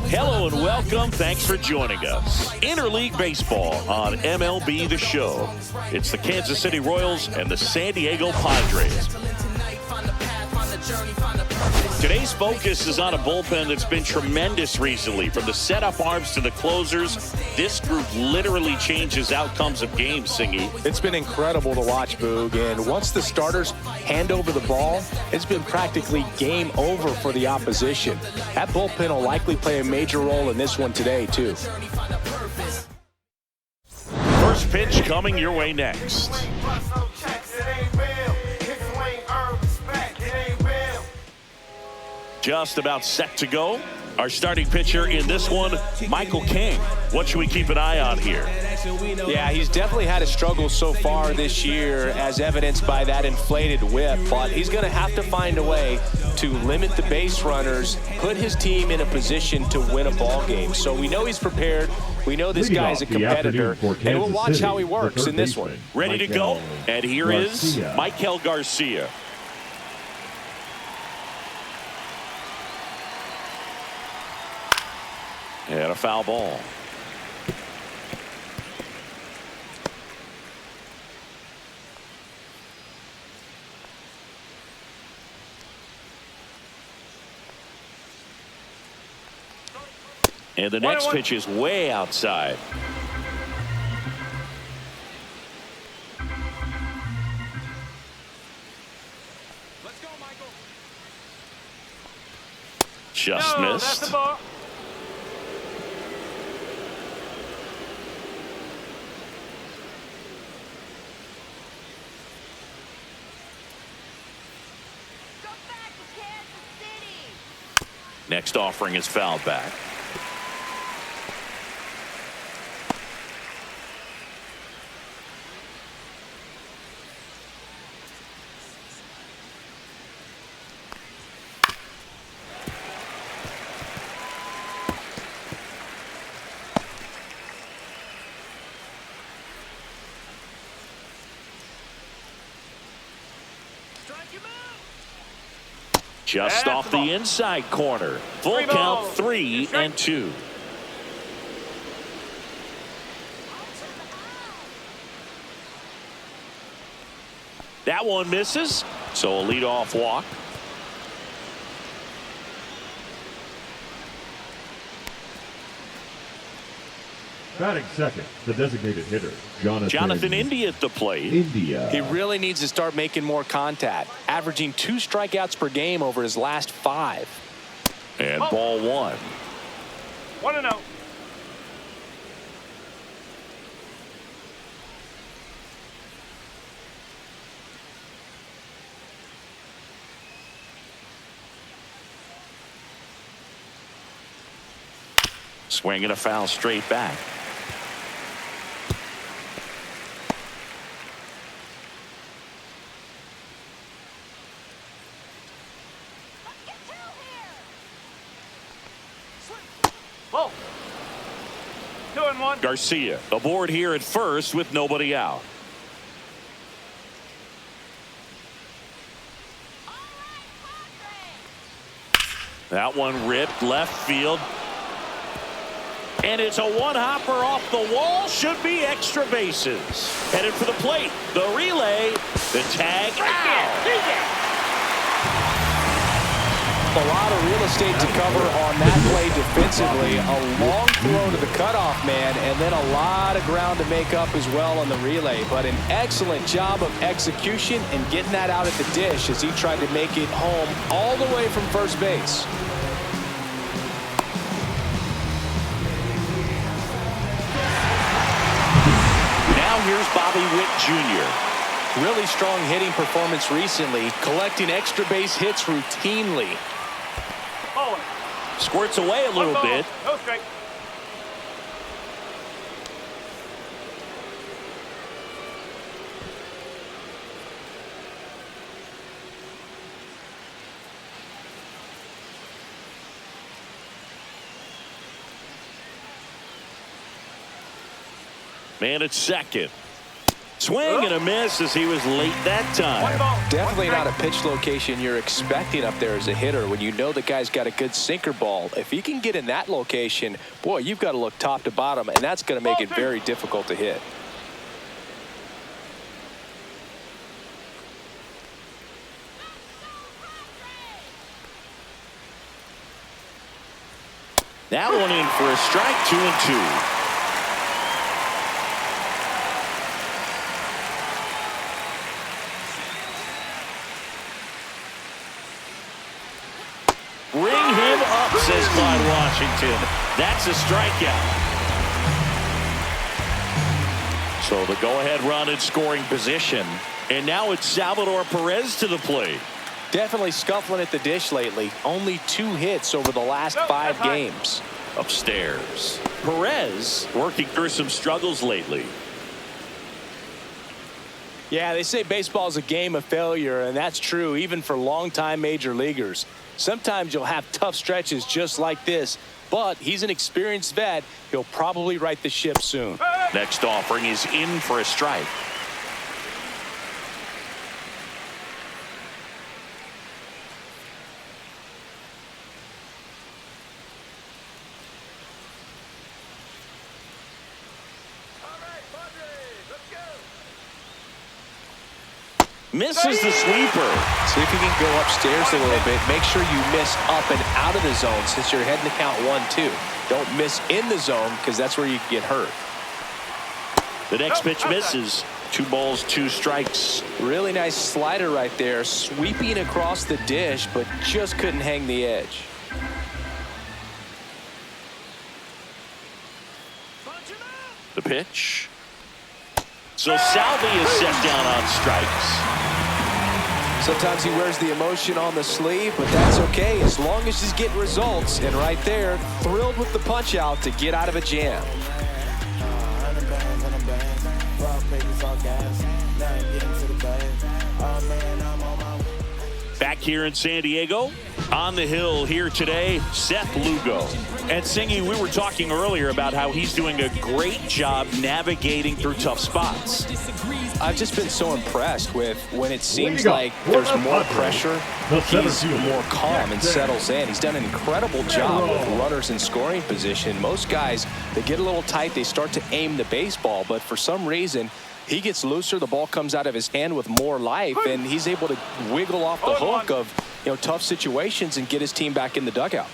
Hello and welcome. Thanks for joining us. Interleague Baseball on MLB The Show. It's the Kansas City Royals and the San Diego Padres. Today's focus is on a bullpen that's been tremendous recently. From the setup arms to the closers, this group literally changes outcomes of games, Singy. It's been incredible to watch, Boog. And once the starters hand over the ball, it's been practically game over for the opposition. That bullpen will likely play a major role in this one today, too. First pitch coming your way next. Just about set to go. Our starting pitcher in this one, Michael King. What should we keep an eye on here? Yeah, he's definitely had a struggle so far this year, as evidenced by that inflated whip. But he's going to have to find a way to limit the base runners, put his team in a position to win a ball game. So we know he's prepared. We know this guy is a competitor, and we'll watch how he works in this one. Ready to go, and here is Maikel Garcia. And a foul ball. And the next pitch is way outside. Let's go, Michael. Just missed. That's the ball. Next offering is fouled back. Just off the inside corner. Full count, 3-2. That one misses, so a leadoff walk. Batting second, the designated hitter, Jonathan India at the plate. He really needs to start making more contact, averaging 2 strikeouts per game over his last 5. And ball 1. 1-0. Swinging a foul straight back. Whoa. 2-1. Garcia aboard here at first with nobody out. That one ripped left field. And it's a one-hopper off the wall. Should be extra bases. Headed for the plate. The relay. The tag. Out. A lot of real estate to cover on that play defensively. A long throw to the cutoff man, and then a lot of ground to make up as well on the relay. But an excellent job of execution and getting that out at the dish as he tried to make it home all the way from first base. Now here's Bobby Witt Jr. Really strong hitting performance recently, collecting extra base hits routinely. Squirts away a little bit. No strike. Man at second. Swing and a miss as he was late that time. Definitely not a pitch location you're expecting up there as a hitter when you know the guy's got a good sinker ball. If he can get in that location, boy, you've got to look top to bottom, and that's going to make it very difficult to hit. That one in for a strike, 2-2. Ring him up, says Clyde Washington. That's a strikeout. So the go-ahead run in scoring position. And now it's Salvador Perez to the plate. Definitely scuffling at the dish lately. Only 2 hits over the last 5 games. Upstairs, Perez working through some struggles lately. Yeah, they say baseball is a game of failure, and that's true even for longtime major leaguers. Sometimes you'll have tough stretches just like this, but he's an experienced vet. He'll probably right the ship soon. Next offering is in for a strike. Misses the sweeper. See if you can go upstairs a little bit. Make sure you miss up and out of the zone since you're heading to count 1-2. Don't miss in the zone because that's where you can get hurt. The next pitch misses. 2 balls, 2 strikes. Really nice slider right there. Sweeping across the dish, but just couldn't hang the edge. The pitch. So Salvi is set down on strikes. Sometimes he wears the emotion on the sleeve, but that's okay as long as he's getting results. And right there, thrilled with the punch out to get out of a jam. Back here in San Diego, on the hill here today, Seth Lugo. And Singy, we were talking earlier about how he's doing a great job navigating through tough spots. I've just been so impressed with when it seems like there's more pressure, he's more calm and settles in. He's done an incredible job with runners in scoring position. Most guys, they get a little tight, they start to aim the baseball, but for some reason, he gets looser, the ball comes out of his hand with more life, and he's able to wiggle off the hook of tough situations and get his team back in the dugout.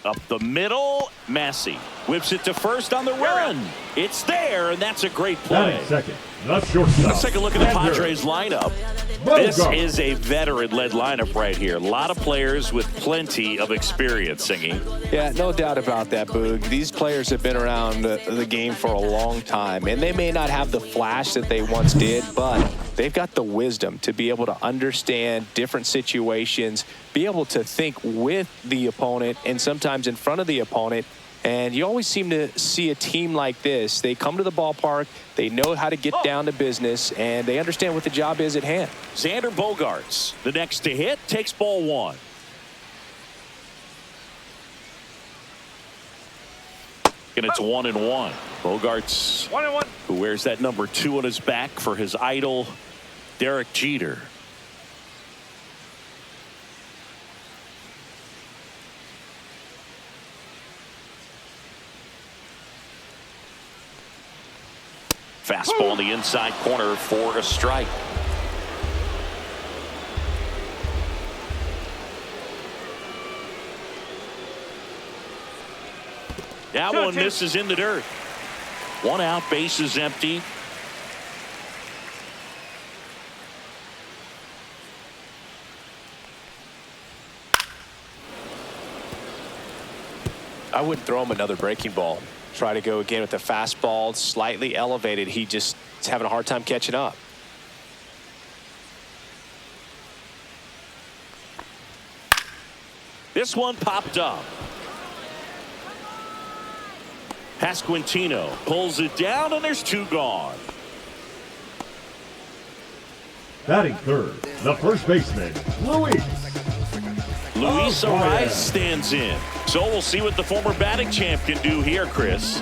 Up the middle, Massey whips it to first on the run. It's there, and that's a great play. Second, not shortstop. Let's take a look at the Padres lineup. This is a veteran-led lineup right here. A lot of players with plenty of experience, Singing. Yeah, no doubt about that, Boog. These players have been around the game for a long time, and they may not have the flash that they once did, but they've got the wisdom to be able to understand different situations, be able to think with the opponent and sometimes in front of the opponent. And you always seem to see a team like this. They come to the ballpark, they know how to get down to business, and they understand what the job is at hand. Xander Bogaerts, the next to hit, takes ball 1. And it's 1-1. Bogaerts, 1-1. who wears that number 2 on his back for his idol, Derek Jeter. Fastball in the inside corner for a strike. That one misses in the dirt. 1 out, base is empty. I wouldn't throw him another breaking ball. Try to go again with the fastball, slightly elevated. He just is having a hard time catching up. This one popped up. Pasquantino pulls it down, and there's 2 gone. Batting third, the first baseman, Luis. Luis Ariz stands in. So we'll see what the former batting champ can do here, Chris.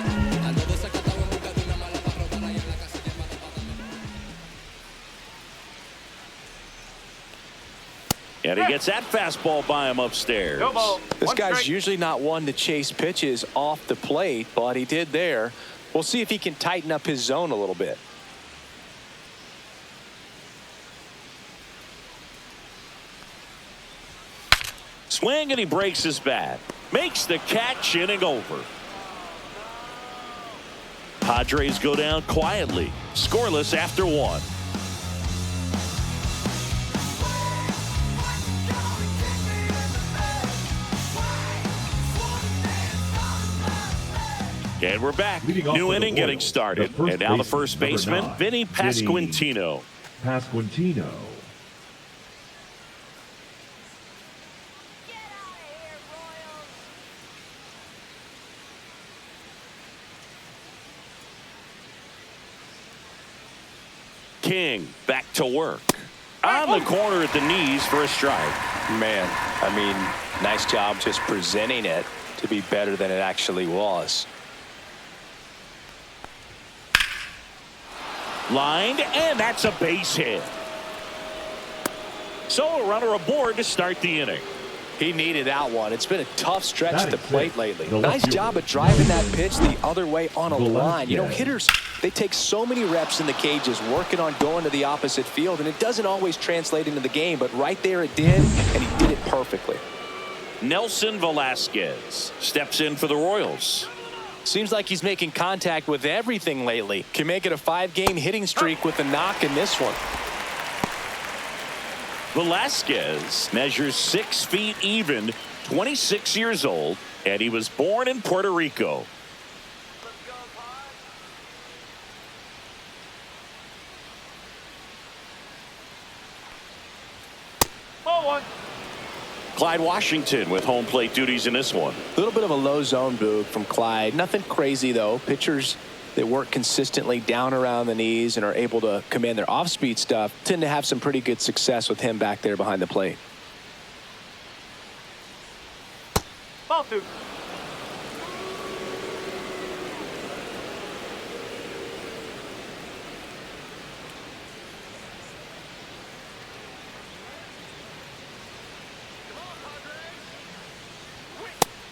And he gets that fastball by him upstairs. No ball. This guy's strike. usually not one to chase pitches off the plate, but he did there. We'll see if he can tighten up his zone a little bit. Swing, and he breaks his bat. Makes the catch, inning over. Padres go down quietly, scoreless after one. And we're back. New inning getting started. And now the first baseman, Vinny Pasquantino. Pasquantino. King back to work. On the corner at the knees for a strike. Man, I mean, nice job just presenting it to be better than it actually was. Lined, and that's a base hit. So a runner aboard to start the inning. He needed that one. It's been a tough stretch at the plate lately. The Nice left job fielder. of driving that pitch the other way on a The left line. You know, guy. hitters, they take so many reps in the cages working on going to the opposite field, and it doesn't always translate into the game, but right there it did, and he did it perfectly. Nelson Velasquez steps in for the Royals. Seems like he's making contact with everything lately. Can make it a 5-game hitting streak with a knock in this one. Velasquez measures 6 feet even, 26 years old, and he was born in Puerto Rico. Ball one. Clyde Washington with home plate duties in this one. A little bit of a low zone boog from Clyde. Nothing crazy, though. Pitchers that work consistently down around the knees and are able to command their off-speed stuff tend to have some pretty good success with him back there behind the plate. Ball two.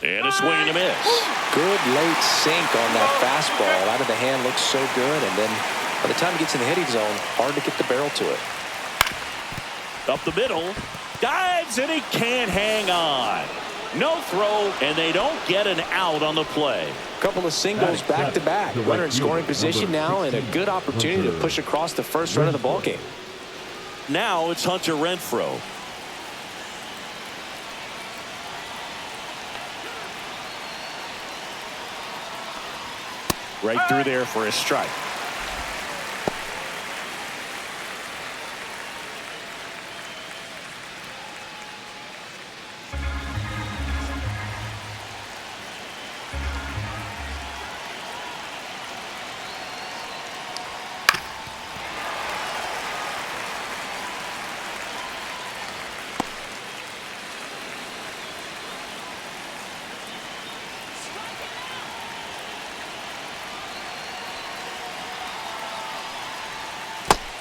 And a swing and a miss. Good late sink on that fastball. Out of the hand, looks so good, and then by the time he gets in the hitting zone, hard to get the barrel to it. Up the middle. Dives, and he can't hang on. No throw, and they don't get an out on the play. Couple of singles back-to-back. Runner in scoring position now, and a good opportunity to push across the first run of the ballgame. Now it's Hunter Renfroe. Right through there for a strike.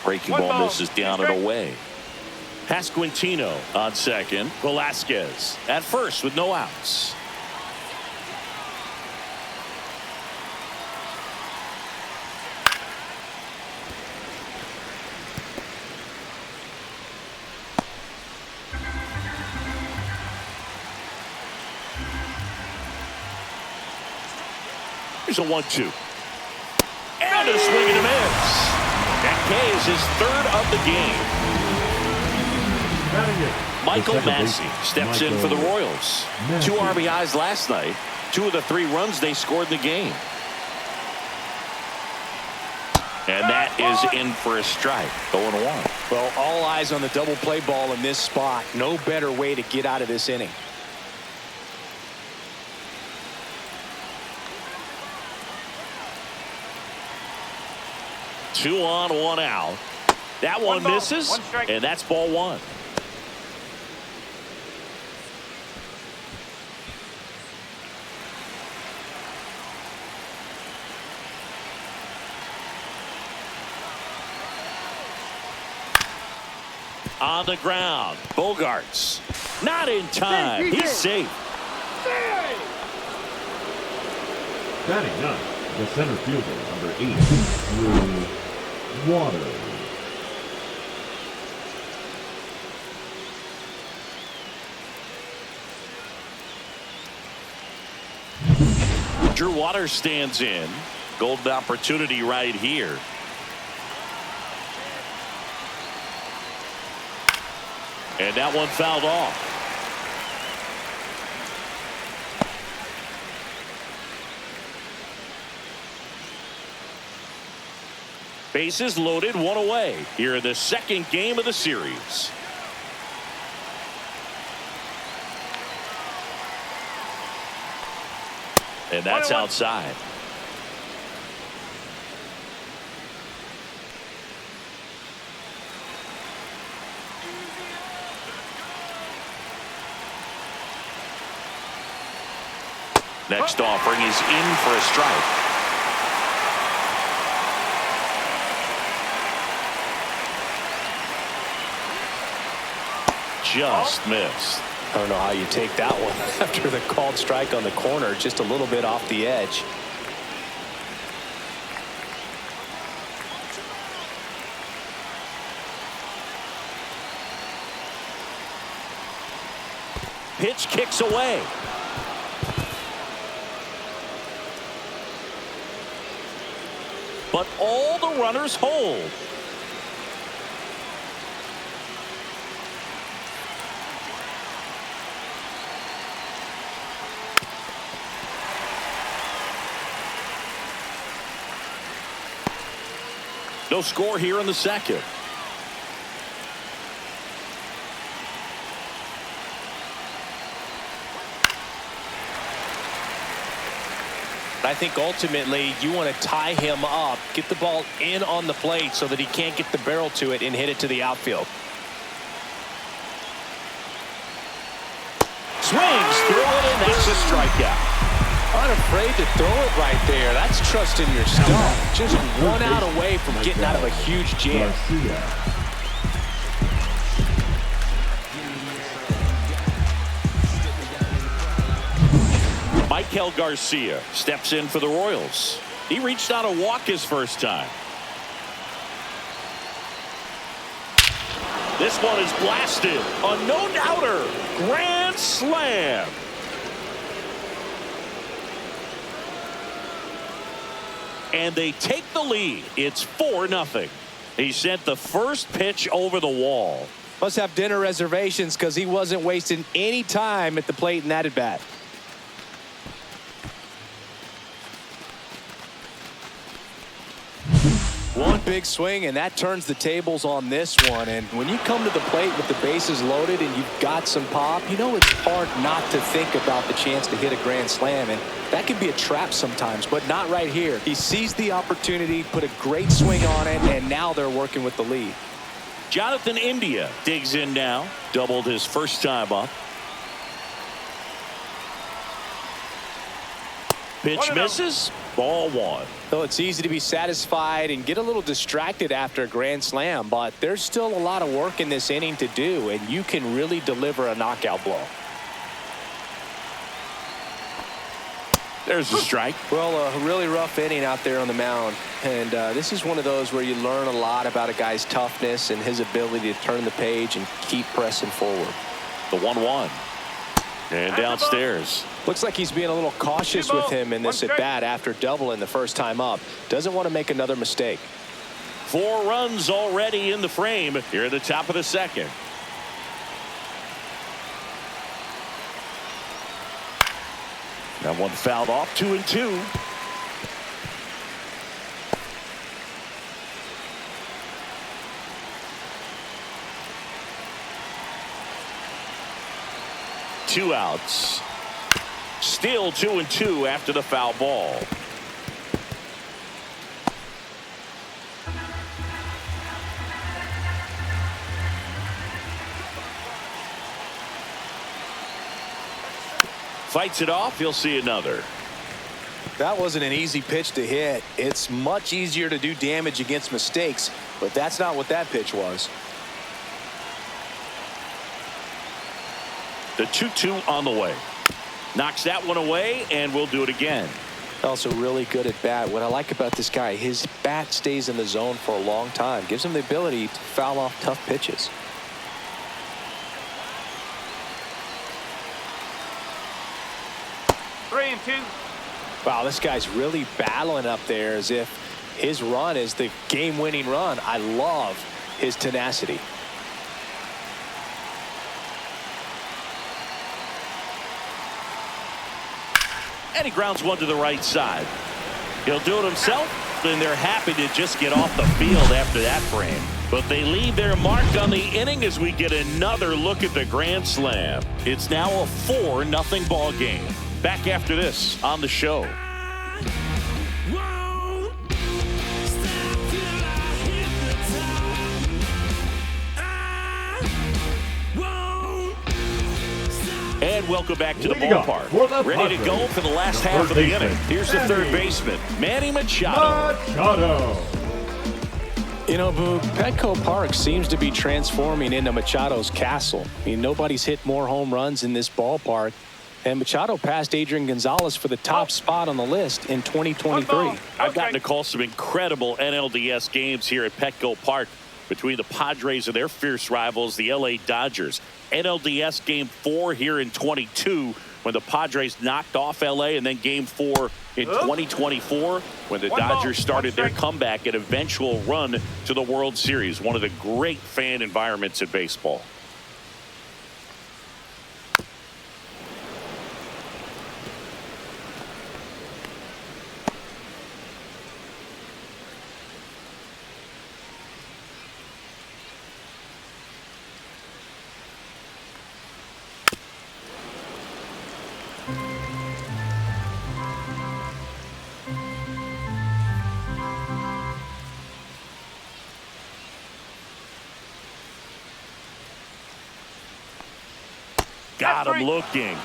Breaking ball misses down and away. Pasquantino on second. Velasquez at first with no outs. Here's a 1-2. And a swing and a miss. That K is his third of the game. Michael Massey steps in for the Royals. 2 RBIs last night. 2 of the 3 runs they scored in the game. And that is in for a strike. 0-1. Well, all eyes on the double play ball in this spot. No better way to get out of this inning. Two on, 1 out. That one ball, misses, one strike. and that's ball one. On the ground, Bogarts. Not in time. He's safe. Batting ninth, the center fielder, number 8, Drew Waters. Drew Waters stands in. Golden opportunity right here. And that one fouled off. Bases loaded, one away here in the second game of the series. And that's outside. Next offering is in for a strike. Just missed. I don't know how you take that one after the called strike on the corner, just a little bit off the edge. Pitch kicks away. But all the runners hold. No score here in the second. I think ultimately you want to tie him up, get the ball in on the plate so that he can't get the barrel to it and hit it to the outfield. Swings through it, and that's a strikeout. Unafraid to throw it right there. That's trusting your stuff. Just one out away from getting out of a huge jam. Michael Garcia steps in for the Royals. He reached out a walk his first time. This one is blasted. A no-doubter. Grand slam. And they take the lead. It's 4-0. He sent the first pitch over the wall. Must have dinner reservations because he wasn't wasting any time at the plate in that at bat. One big swing, and that turns the tables on this one. And when you come to the plate with the bases loaded and you've got some pop, you know it's hard not to think about the chance to hit a grand slam. And that can be a trap sometimes, but not right here. He seized the opportunity, put a great swing on it, and now they're working with the lead. Jonathan India digs in now. Doubled his first time up. Pitch misses. Ball one. So it's easy to be satisfied and get a little distracted after a grand slam, but there's still a lot of work in this inning to do, and you can really deliver a knockout blow. There's a strike. Well, a really rough inning out there on the mound, and this is one of those where you learn a lot about a guy's toughness and his ability to turn the page and keep pressing forward. The 1-1. And downstairs. Looks like he's being a little cautious with him in this at bat after doubling the first time up. Doesn't want to make another mistake. 4 runs already in the frame here at the top of the second. That one fouled off. 2-2. Two outs. Still 2-2 after the foul ball. Fights it off. He'll see another. That wasn't an easy pitch to hit. It's much easier to do damage against mistakes, but that's not what that pitch was. The 2-2 on the way. Knocks that one away, and we'll do it again. Also really good at bat. What I like about this guy, his bat stays in the zone for a long time. Gives him the ability to foul off tough pitches. Three and two. Wow, this guy's really battling up there as if his run is the game-winning run. I love his tenacity. And he grounds one to the right side. He'll do it himself, and they're happy to just get off the field after that frame. But they leave their mark on the inning as we get another look at the grand slam. It's now a 4-0 ball game. Back after this on the show. And welcome back to the ballpark. Ready to go for the last half of the inning. Here's the third baseman, Manny Machado. You know, Boog, Petco Park seems to be transforming into Machado's castle. I mean, nobody's hit more home runs in this ballpark. And Machado passed Adrian Gonzalez for the top spot on the list in 2023. I've gotten to call some incredible NLDS games here at Petco Park between the Padres and their fierce rivals, the LA Dodgers. NLDS Game 4 here in 22 when the Padres knocked off LA, and then Game 4 in 2024 when the Dodgers started their comeback and eventual run to the World Series. One of the great fan environments in baseball. Got him looking.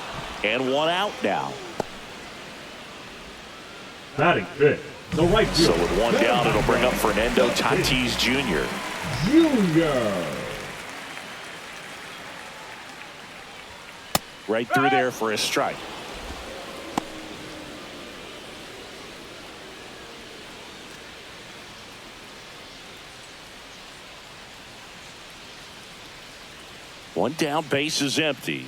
And one out now. Batting fifth, the right So fielder. with one down, it'll bring up Fernando Tatis Jr. Right through there for a strike. One down, base is empty.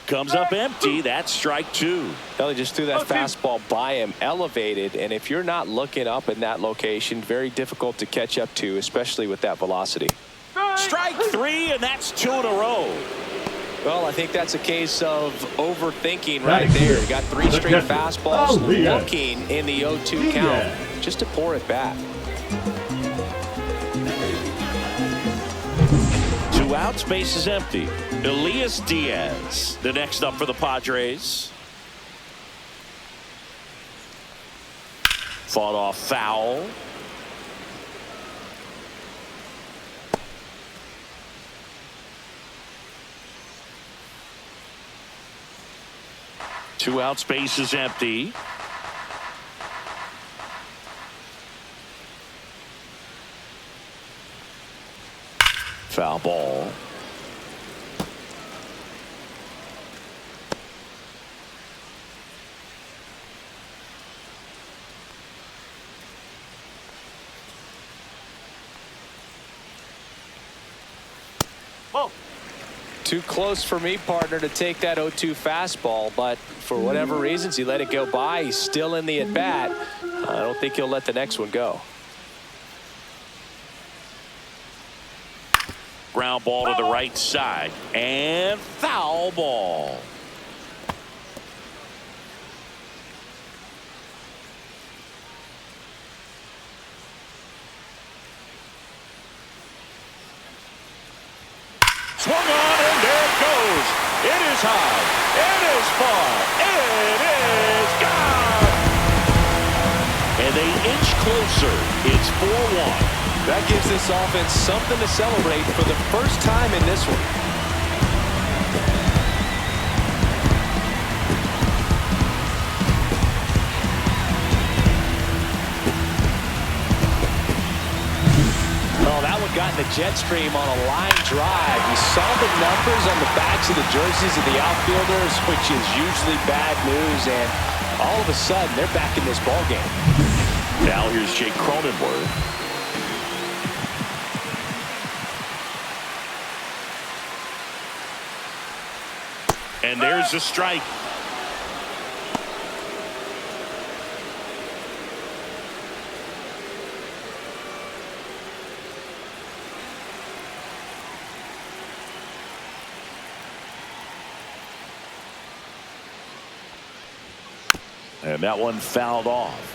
Comes up empty. That's strike two. Elly just threw that fastball by him, elevated, and if you're not looking up in that location, very difficult to catch up to, especially with that velocity. Strike three, and that's two in a row. Well, I think that's a case of overthinking right there. You got three straight fastballs looking in the 0-2 count just to pour it back. Two outs, base is empty. Elias Diaz, the next up for the Padres. Fought off foul. Two outs, base is empty. Foul ball. Whoa. Too close for me, partner, to take that 0-2 fastball, but for whatever reasons, he let it go by. He's still in the at-bat. I don't think he'll let the next one go. Ground ball to the right side. And foul ball. Swung on, and there it goes. It is high. It is far. It is gone. And they inch closer. It's 4-1. That gives this offense something to celebrate for the first time in this one. the jet stream on a line drive. You saw the numbers on the backs of the jerseys of the outfielders, which is usually bad news, and all of a sudden they're back in this ball game. Now here's Jake Cronenworth. And there's the strike. And that one fouled off.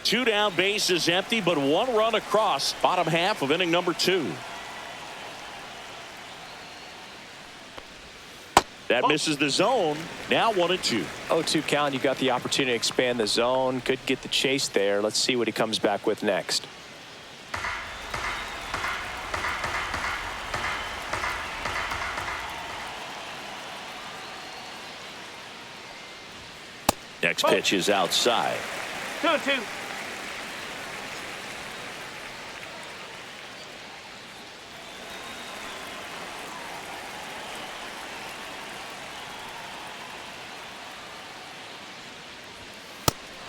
2 down, bases empty, but 1 run across. Bottom half of inning number 2. That misses the zone. Now 1-2. 0-2 count. You got the opportunity to expand the zone. Could get the chase there. Let's see what he comes back with next. Next pitch is outside. 2-2.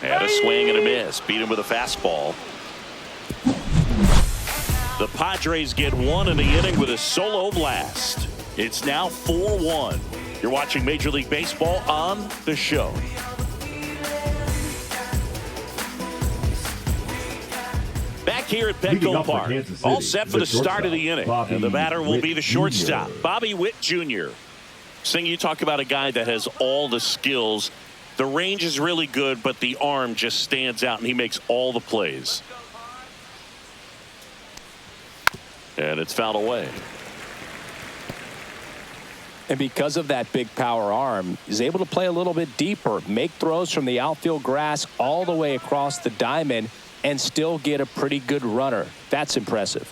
And a swing and a miss. Beat him with a fastball. The Padres get 1 in the inning with a solo blast. It's now 4-1. You're watching Major League Baseball on The Show. Back here at Petco Park, all set for the start of the inning. And the batter will be the shortstop, Bobby Witt Jr. Sing, you talk about a guy that has all the skills. The range is really good, but the arm just stands out, and he makes all the plays. And it's fouled away. And because of that big power arm, he's able to play a little bit deeper, make throws from the outfield grass all the way across the diamond, and still get a pretty good runner. That's impressive.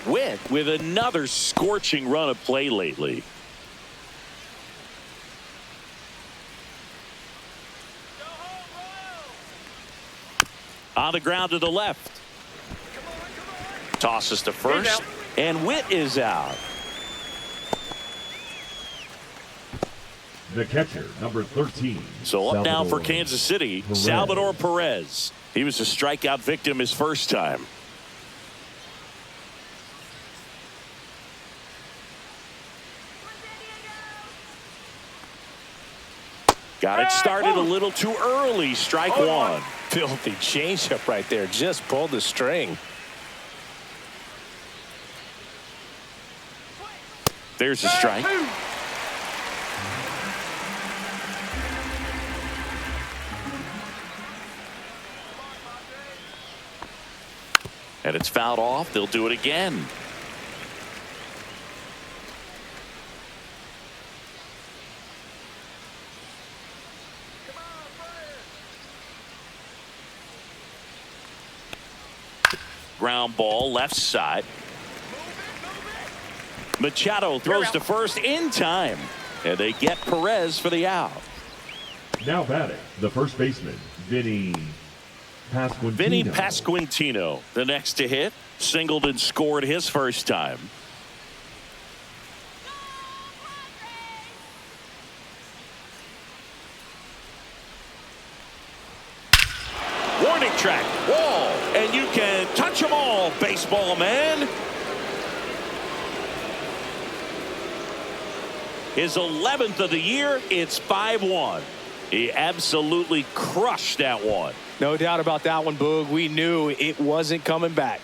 Witt with another scorching run of play lately. On the ground to the left. Tosses to first, and Witt is out. The catcher, number 13. So up now for Kansas City, Salvador Perez. He was a strikeout victim his first time. Got it started a little too early. Strike 1. Filthy changeup right there. Just pulled the string. There's a strike. And it's fouled off. They'll do it again. Ground ball left side. Machado throws to first in time, and they get Perez for the out. Now batting, the first baseman, Vinny Pasquantino, the next to hit, singled and scored his first time. Warning track, wall, and you can touch them all, baseball man. His 11th of the year. It's 5-1. He absolutely crushed that one. No doubt about that one, Boog. We knew it wasn't coming back.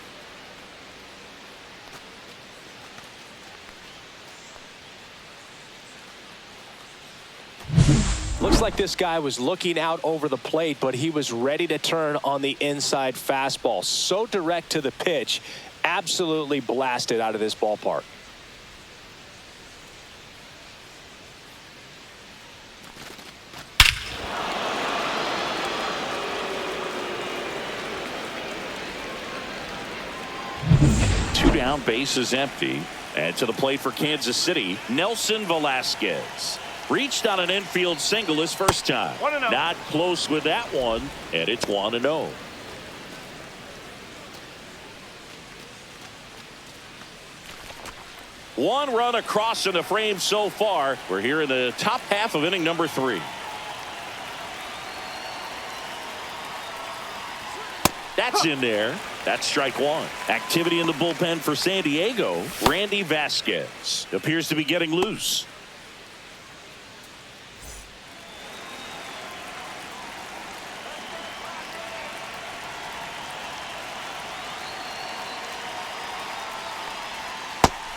Looks like this guy was looking out over the plate, but he was ready to turn on the inside fastball. So direct to the pitch, absolutely blasted out of this ballpark. Two down, bases empty. And to the plate for Kansas City, Nelson Velasquez. Reached on an infield single his first time. 1-0. Not close with that one, and it's 1-0. One run across in the frame so far. We're here in the top half of inning number 3. That's in there. That's strike one. Activity in the bullpen for San Diego. Randy Vasquez appears to be getting loose.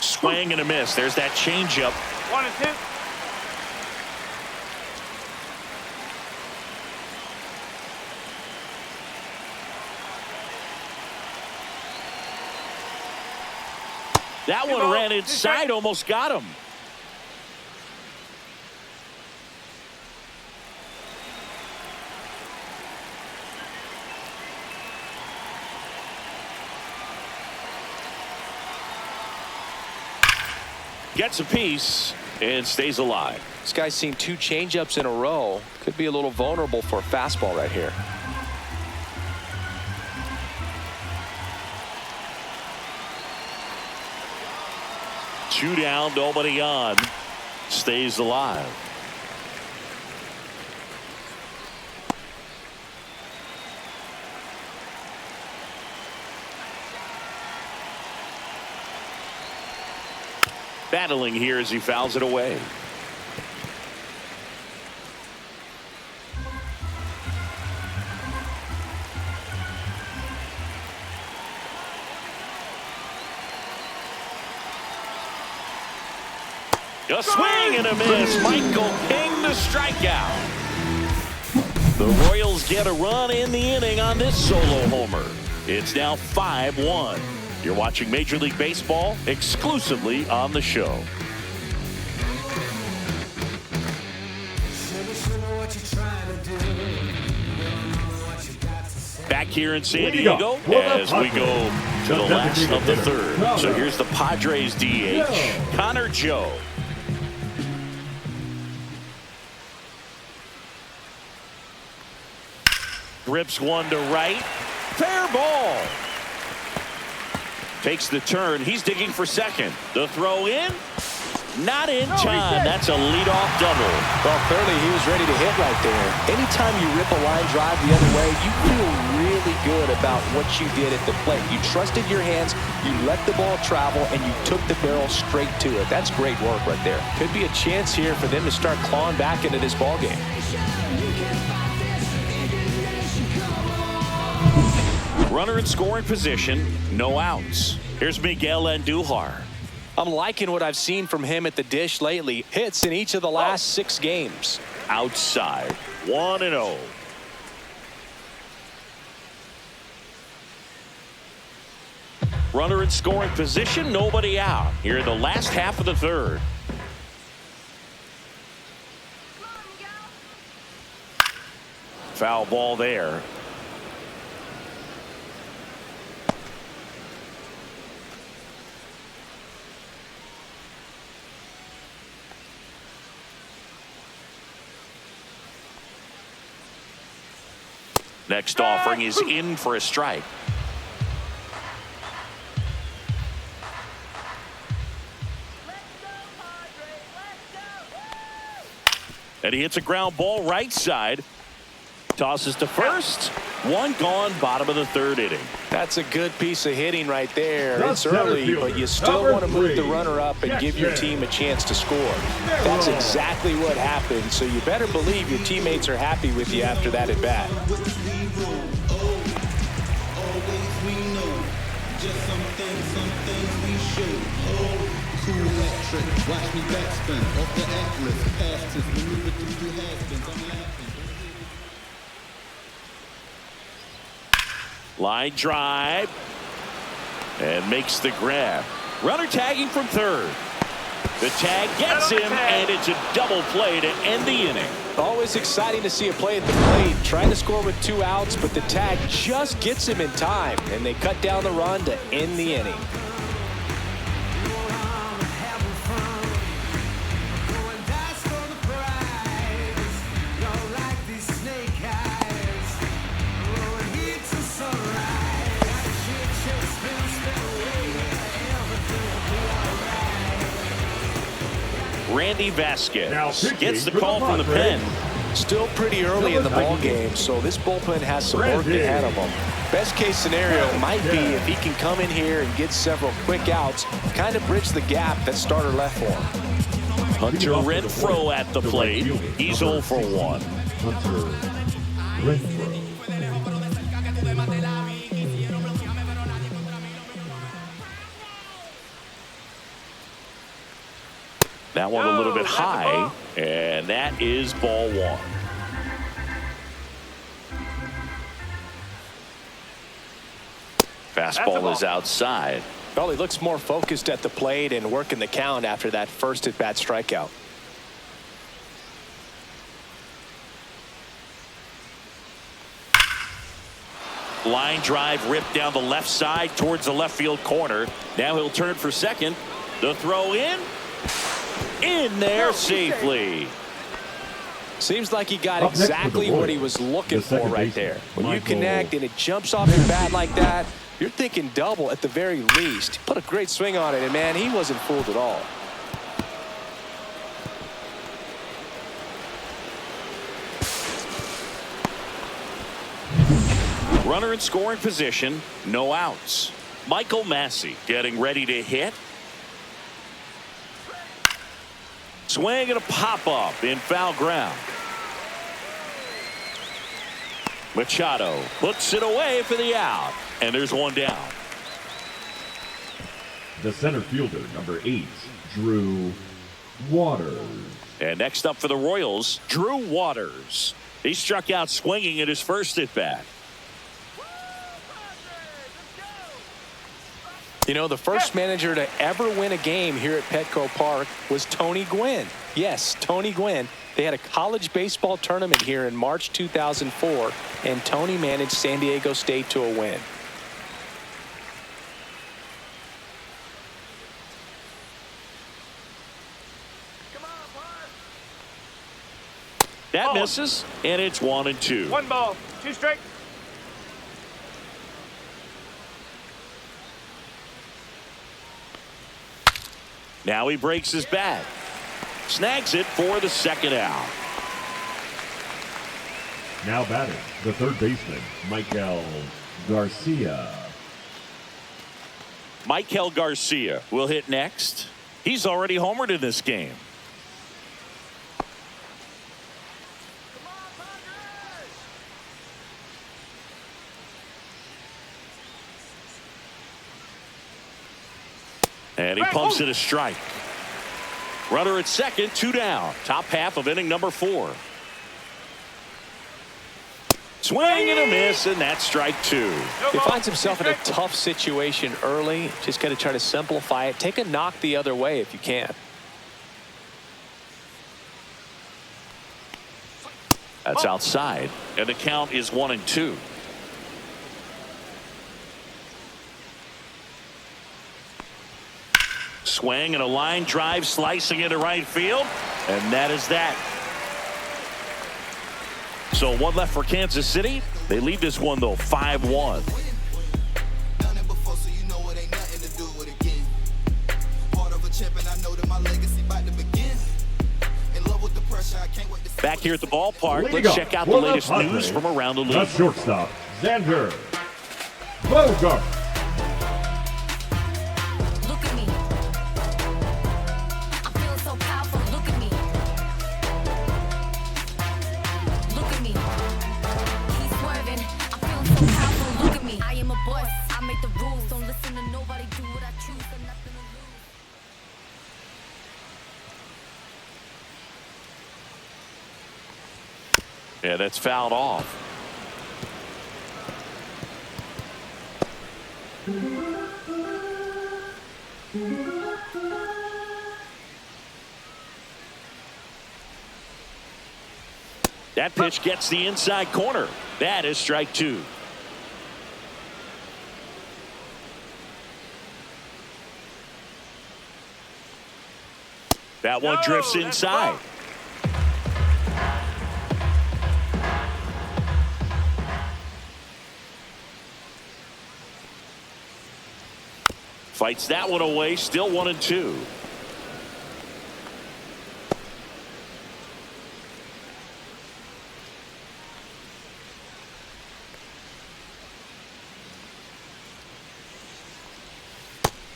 Swing and a miss. There's that changeup. 1-2. That one ran inside, almost got him. Gets a piece and stays alive. This guy's seen 2 changeups in a row. Could be a little vulnerable for a fastball right here. Two down, nobody on. Stays alive. Battling here as he fouls it away. A swing and a miss. Michael King the strikeout. The Royals get a run in the inning on this solo homer. It's now 5-1. You're watching Major League Baseball exclusively on the show. Back here in San Diego as we go to the last of the third. So here's the Padres DH, Connor Joe. Rips one to right. Fair ball. Takes the turn. He's digging for second. The throw in. Not in time. That's a leadoff double. Well, clearly he was ready to hit right there. Anytime you rip a line drive the other way, you feel really good about what you did at the plate. You trusted your hands, you let the ball travel, and you took the barrel straight to it. That's great work right there. Could be a chance here for them to start clawing back into this ball game. Runner in scoring position, no outs. Here's Miguel Andujar. I'm liking what I've seen from him at the dish lately. Hits in each of the last 6 games. Outside, 1-0. Runner in scoring position, nobody out. Here in the last half of the third. Foul ball there. Next offering is in for a strike. And he hits a ground ball right side. Tosses to first. One gone, bottom of the third inning. That's a good piece of hitting right there. It's early, but you still want to move the runner up and give your team a chance to score. That's exactly what happened, so you better believe your teammates are happy with you after that at bat. Watch me backspin off the atlas, past his maneuver through the has-beens. I'm laughing. Line drive. And makes the grab. Runner tagging from third. The tag gets him, and it's a double play to end the inning. Always exciting to see a play at the plate. Trying to score with 2 outs, but the tag just gets him in time, and they cut down the run to end the inning. Randy Vasquez Now pitching gets the for the call from the Padres. pen. Still pretty early in the ball game, so this bullpen has some work Randy. ahead of them. Best case scenario might be if he can come in here and get several quick outs, kind of bridge the gap that starter left for him. Hunter Renfroe at the plate. He's 0 for 1. Hunter Renfroe. That one a little bit high, and that is ball 1. Fastball is outside. Well, he looks more focused at the plate and working the count after that first at-bat strikeout. Line drive ripped down the left side towards the left field corner. Now he'll turn for second. The throw in there safely. Seems like he got exactly what he was looking for right there. When you connect and it jumps off your bat like that, you're thinking double at the very least. Put a great swing on it, and man, he wasn't fooled at all. Runner in scoring position, no outs. Michael Massey getting ready to hit. Swing and a pop-up in foul ground. Machado puts it away for the out, and there's one down. The center fielder, number 8, Drew Waters. And next up for the Royals, Drew Waters. He struck out swinging in his first at-bat. You know, the first manager to ever win a game here at Petco Park was Tony Gwynn. Yes, Tony Gwynn. They had a college baseball tournament here in March 2004, and Tony managed San Diego State to a win. That misses, and it's 1-2. 1 ball, 2 strike. Now he breaks his bat. Snags it for the second out. Now batting, the third baseman, Michael Garcia. Michael Garcia will hit next. He's already homered in this game. And he pumps it a strike. Runner at second, 2 down. Top half of inning number 4. Swing and a miss, and that's strike 2. He finds himself in a tough situation early. Just got to try to simplify it. Take a knock the other way if you can. That's outside, and the count is 1-2. Swing and a line drive slicing into right field, and that is that. So 1 left for Kansas City. They lead this one though 5-1. Back here at the ballpark, let's check out the latest news from around the league. The shortstop, Xander Bogart. Yeah, that's fouled off. That pitch gets the inside corner. That is strike 2. That one drifts inside. Fights that one away, still 1-2.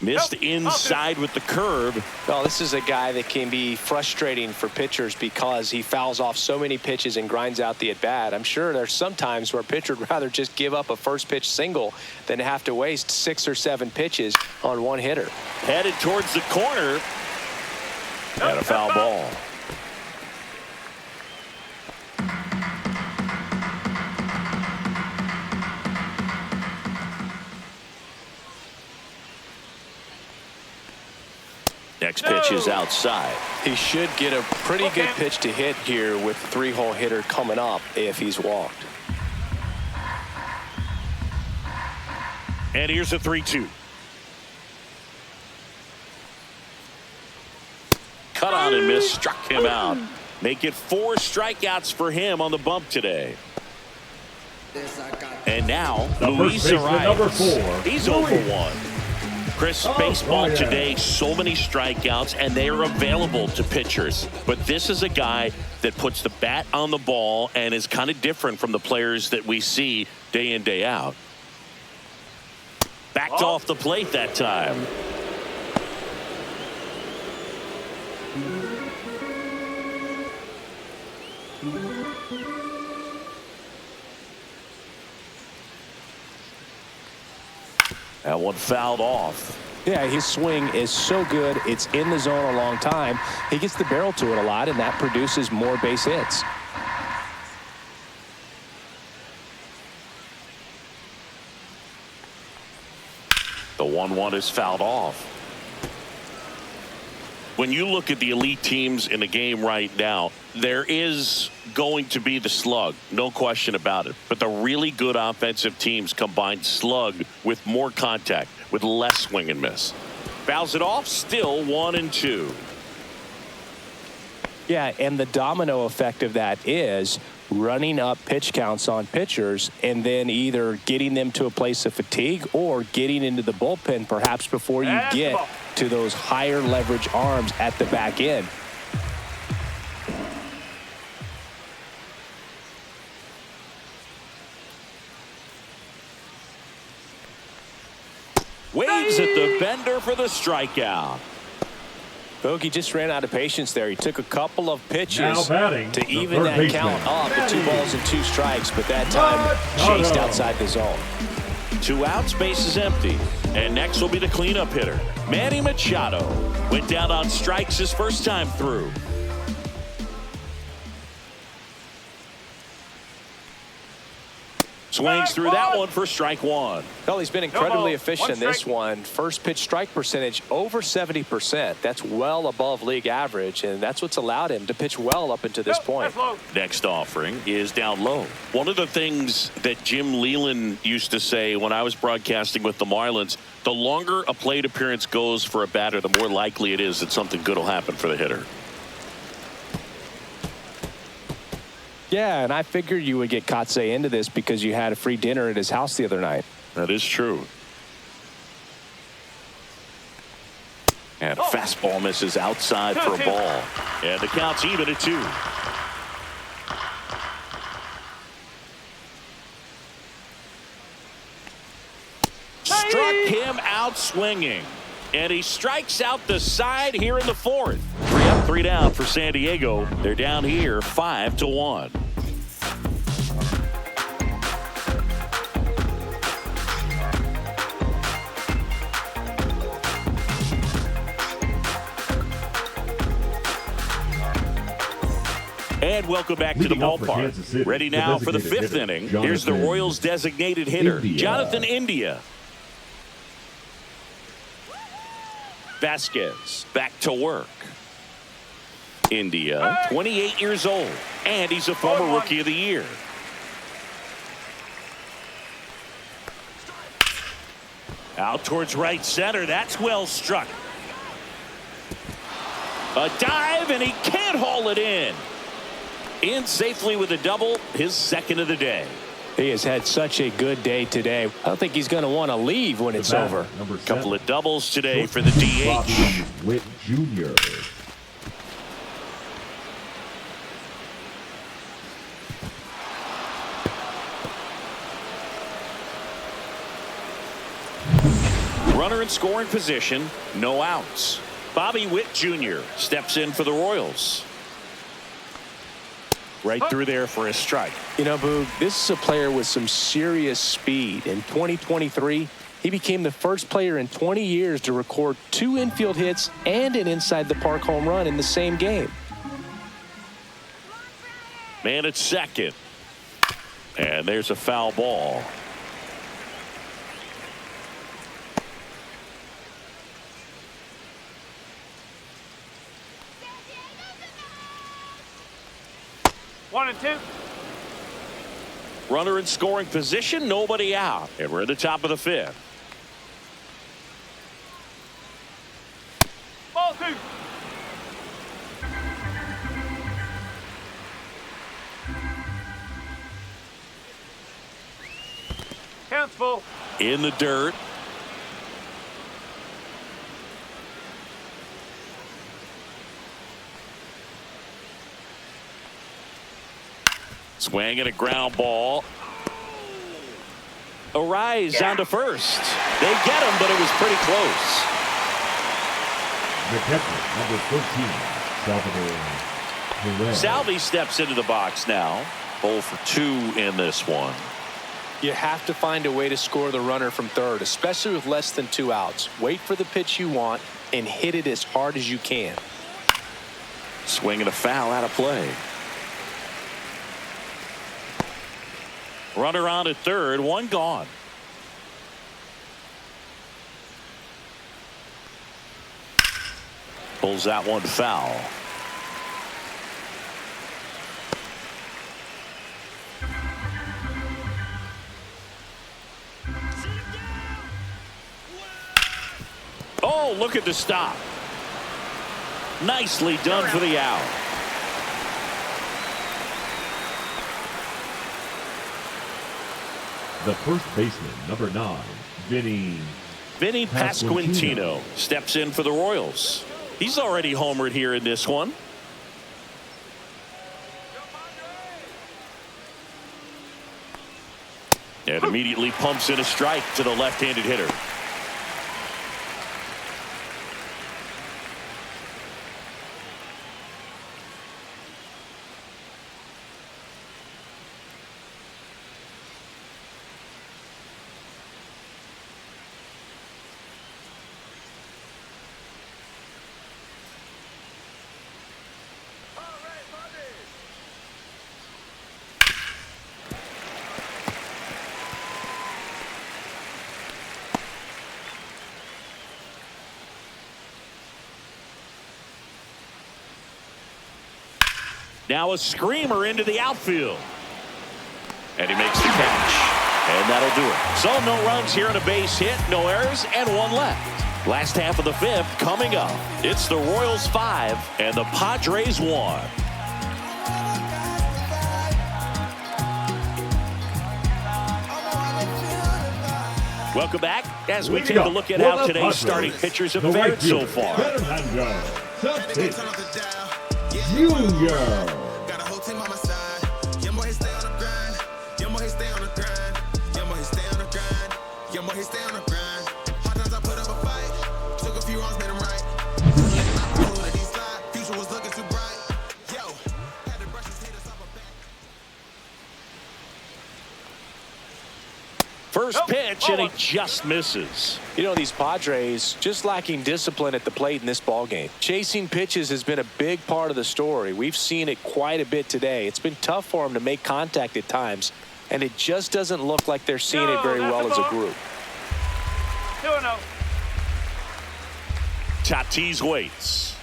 Missed inside with the curve. Well, this is a guy that can be frustrating for pitchers because he fouls off so many pitches and grinds out the at-bat. I'm sure there's some times where a pitcher would rather just give up a first pitch single than have to waste 6 or 7 pitches on one hitter. Headed towards the corner. And a foul ball. Next pitch is outside. He should get a pretty good pitch to hit here with 3-hole hitter coming up if he's walked. And here's a 3-2. Cut on and miss, struck him out. Make it 4 strikeouts for him on the bump today. And now, Luis number 4. He's 0 for 1. Chris, baseball today, so many strikeouts, and they are available to pitchers. But this is a guy that puts the bat on the ball and is kind of different from the players that we see day in, day out. Backed off the plate that time. That one fouled off. Yeah, his swing is so good. It's in the zone a long time. He gets the barrel to it a lot, and that produces more base hits. The 1-1 is fouled off. When you look at the elite teams in the game right now, there is going to be the slug, no question about it. But the really good offensive teams combine slug with more contact, with less swing and miss. Fouls it off, still 1-2. Yeah, and the domino effect of that is running up pitch counts on pitchers and then either getting them to a place of fatigue or getting into the bullpen perhaps before you get to those higher leverage arms at the back end. Waves at the bender for the strikeout. Bogey just ran out of patience there. He took a couple of pitches batting, to even that count up to 2 balls and 2 strikes, but that time chased outside the zone. 2 outs, base is empty. And next will be the cleanup hitter. Manny Machado went down on strikes his first time through. Swings through that one for strike 1. Well, he's been incredibly efficient in this one. First pitch strike percentage over 70%. That's well above league average, and that's what's allowed him to pitch well up until this point. Next offering is down low. One of the things that Jim Leland used to say when I was broadcasting with the Marlins, the longer a plate appearance goes for a batter, the more likely it is that something good will happen for the hitter. Yeah, and I figured you would get Kotsay into this because you had a free dinner at his house the other night. That is true. And a fastball misses outside for a ball. And the count's even at 2. Struck him out swinging. And he strikes out the side here in the 4th. 3 up, 3 down for San Diego. They're down here 5-1. And welcome back to the ballpark. Ready now for the 5th inning. Here's the Royals designated hitter, Jonathan India. Vasquez back to work. India, 28 years old, and he's a former Rookie of the Year. Out towards right center. That's well struck. A dive, and he can't haul it in. In safely with a double, his 2nd of the day. He has had such a good day today. I don't think he's going to want to leave when it's over. Couple of doubles today for the DH. Witt Jr. Runner in scoring position, no outs. Bobby Witt Jr. steps in for the Royals. Right through there for a strike. You know, Boog, this is a player with some serious speed. In 2023, he became the first player in 20 years to record 2 infield hits and an inside-the-park home run in the same game. Man at second. And there's a foul ball. One and two. Runner in scoring position, nobody out. And we're at the top of the 5th. Ball 2. Counts full. In the dirt. Swing and a ground ball. A rise down to first. They get him, but it was pretty close. The catcher, number 13, Salvador Perez. Salvi steps into the box now. 0 for 2 in this one. You have to find a way to score the runner from third, especially with less than 2 outs. Wait for the pitch you want and hit it as hard as you can. Swing and a foul out of play. Runner on at third, 1 gone. Pulls that one foul. Oh, look at the stop. Nicely done for the out. The first baseman, number 9, Vinny Pasquantino steps in for the Royals. He's already homered here in this one. And immediately pumps in a strike to the left-handed hitter. Now a screamer into the outfield. And he makes the catch. And that'll do it. So no runs here on a base hit, no errors, and 1 left. Last half of the 5th coming up. It's the Royals 5 and the Padres 1. Welcome back as we take a look at how today's starting pitchers have fared so far. Junior. Got a whole team on my side. Young boy, he stay on the grind. Young boy, he stay on the grind. Young boy, he stay on the grind. Young boy, he stay on the grind. Hard times I put up a fight. Took a few wrongs, made them right. Future was looking too bright. Yo, had to brush his haters off my back. First pitch, and he just misses. You know, these Padres just lacking discipline at the plate in this ballgame. Chasing pitches has been a big part of the story. We've seen it quite a bit today. It's been tough for them to make contact at times, and it just doesn't look like they're seeing it very well as a group. 2-0. Tatis waits.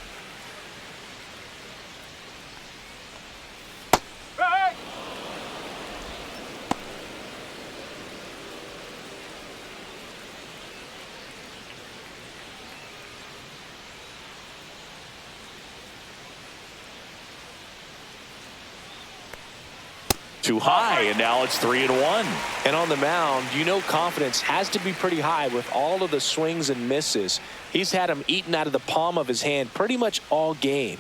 Right. Too high, and now it's 3-1. And on the mound, you know confidence has to be pretty high with all of the swings and misses. He's had them eaten out of the palm of his hand pretty much all game.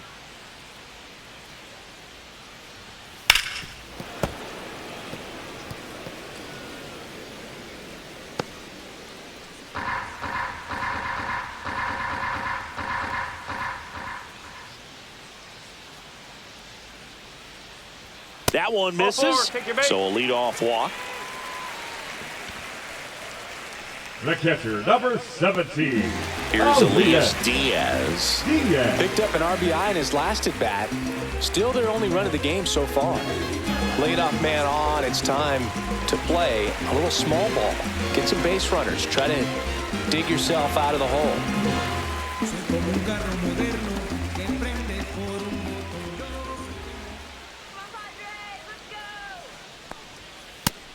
That one misses. Take your bait. So a leadoff walk. The catcher, number 17. Here's Oh, Elias Diaz. Picked up an RBI in his last at bat. Still their only run of the game so far. Leadoff man on. It's time to play a little small ball. Get some base runners. Try to dig yourself out of the hole.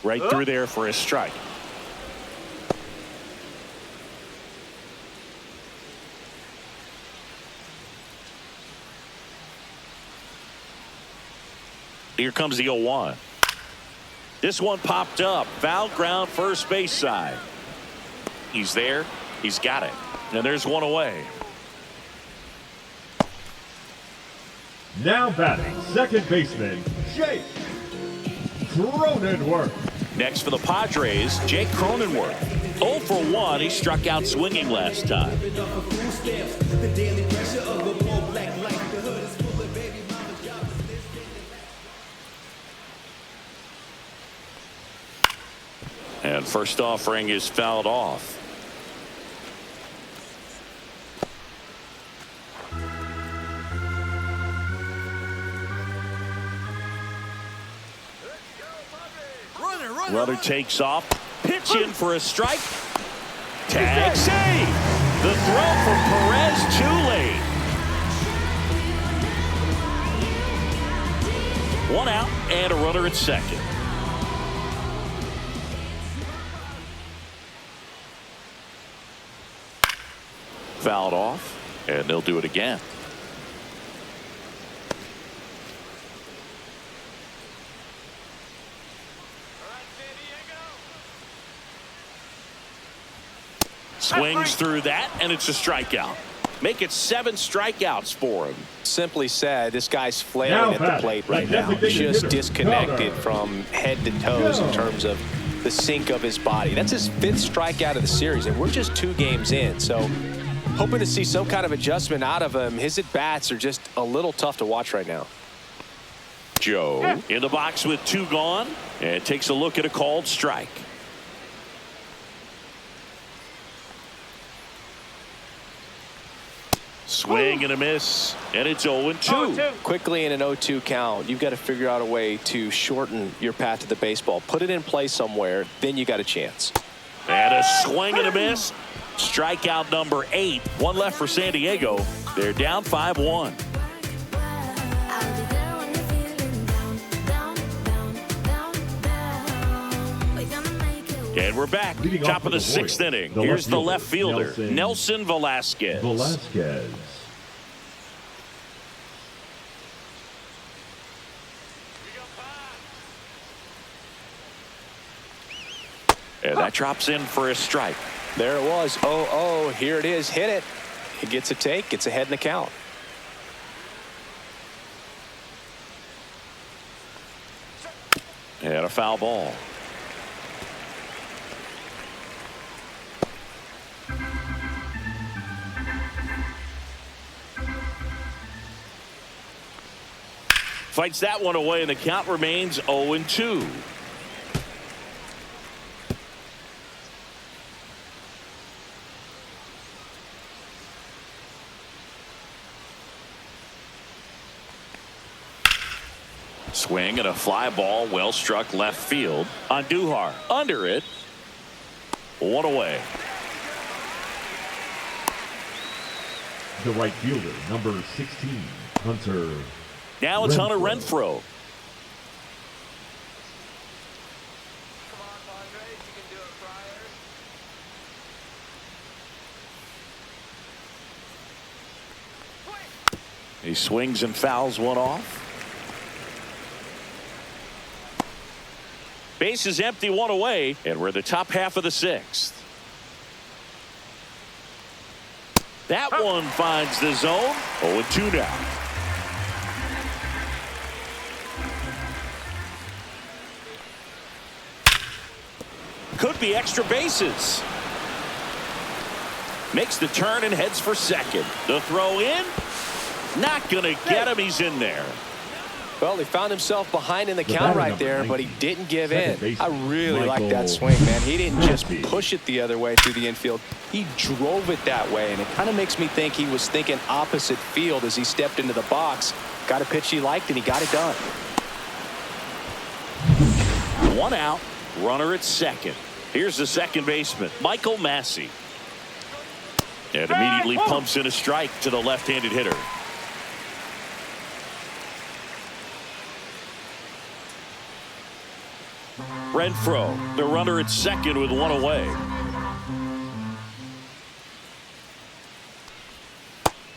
Right through there for a strike. Here comes the 0-1. This one popped up. Foul ground first base side. He's there. He's got it. And there's one away. Now batting, second baseman, Jake Cronenworth. Next for the Padres, Jake Cronenworth. 0 for 1. He struck out swinging last time. And first offering is fouled off. Runner takes off. Pitch in for a strike. Tag save. The throw from Perez too late. One out and a runner at second. Fouled off, and they'll do it again. Swings through that, and it's a strikeout. Make it 7 strikeouts for him. Simply said, this guy's flailing at the plate right now. Just disconnected from head to toes in terms of the sink of his body. That's his 5th strikeout of the series, and we're just 2 games in. So hoping to see some kind of adjustment out of him. His at-bats are just a little tough to watch right now. Joe in the box with 2 gone, and takes a look at a called strike. Swing and a miss, and it's 0-2. Quickly in an 0-2 count, you've got to figure out a way to shorten your path to the baseball. Put it in play somewhere, then you got a chance. And a swing and a miss. Strikeout number 8. 1 left for San Diego. They're down 5-1. And we're back. Top of the 6th inning. Here's the left fielder, Nelson Velasquez. And that drops in for a strike. There it was. 0-0. Here it is. Hit it. He gets a take. Gets ahead in the count. And a foul ball. Fights that one away, and the count remains 0-2. Swing and a fly ball, well struck left field. On Duhar, under it. 1 away. The right fielder, number 16, Hunter. Now it's Hunter Renfroe. He swings and fouls one off. Base is empty, 1 away, and we're in the top half of the 6th. That one finds the zone. 0-2 now. Could be extra bases. Makes the turn and heads for second. The throw in. Not going to get him. He's in there. Well, he found himself behind in the count batter right number there, 19, but he didn't give second in. baseman, I really like that swing, man. He didn't just push it the other way through the infield. He drove it that way, and it kind of makes me think he was thinking opposite field as he stepped into the box. Got a pitch he liked, and he got it done. 1 out, runner at second. Here's the second baseman, Michael Massey. And immediately pumps in a strike to the left-handed hitter. Renfroe, the runner at second with 1 away.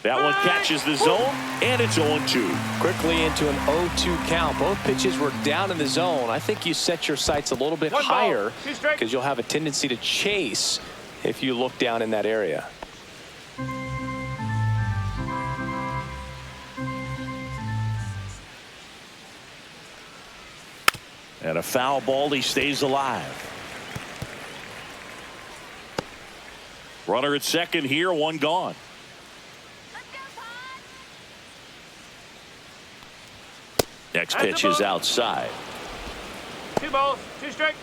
That one catches the zone, and it's 0-2. Quickly into an 0-2 count. Both pitches were down in the zone. I think you set your sights a little bit higher because you'll have a tendency to chase if you look down in that area. And a foul ball, he stays alive. Runner at second here, 1 gone. Next pitch is outside. 2 balls, 2 strikes.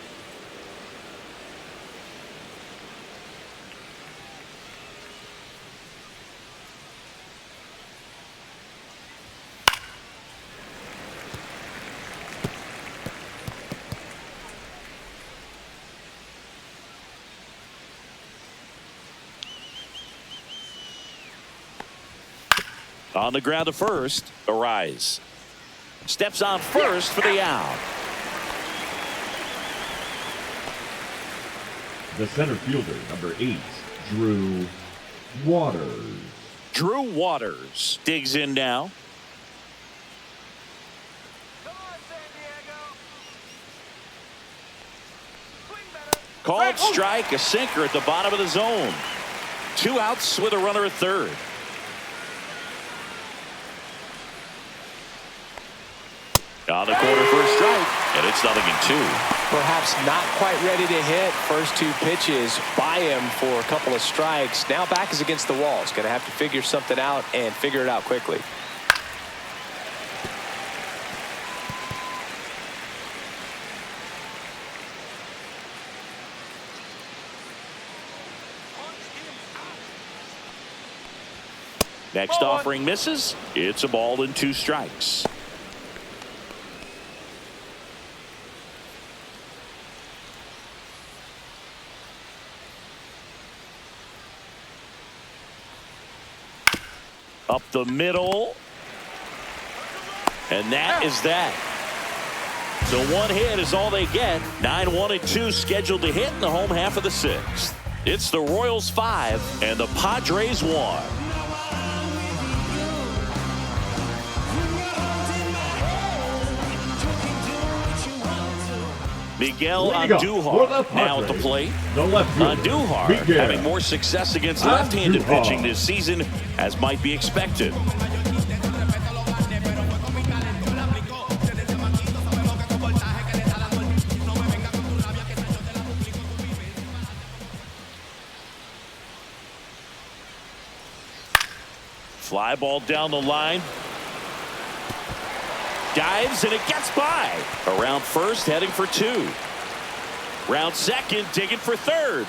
On the ground to first, Arise. Steps on first for the out. The center fielder, number 8, Drew Waters. Drew Waters digs in now. Come on, San Diego. Swing better. Called strike, a sinker at the bottom of the zone. 2 outs with a runner at third. On the corner for a strike, and it's 0-2. Perhaps not quite ready to hit. First 2 pitches by him for a couple of strikes. Now back is against the wall. He's going to have to figure something out and figure it out quickly. Next offering misses. It's a ball and 2 strikes. Up the middle. And that is that. So 1 hit is all they get. 9-1-2 scheduled to hit in the home half of the 6th. It's the Royals 5 and the Padres 1. Miguel Andujar now at the plate. Andujar having more success against left-handed pitching this season, as might be expected. Fly ball down the line. Dives and it gets by. Around first, heading for 2. Round second, digging for third.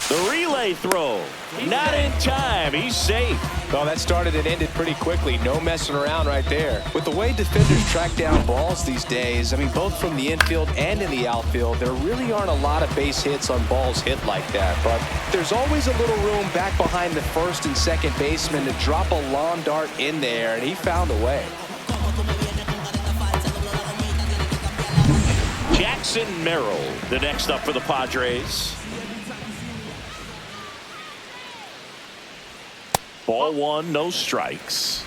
The relay throw. Not in time. He's safe. Well, that started and ended pretty quickly. No messing around right there. With the way defenders track down balls these days, I mean, both from the infield and in the outfield, there really aren't a lot of base hits on balls hit like that. But there's always a little room back behind the first and second baseman to drop a lawn dart in there, and he found a way. Jackson Merrill, the next up for the Padres. Ball 1, no strikes.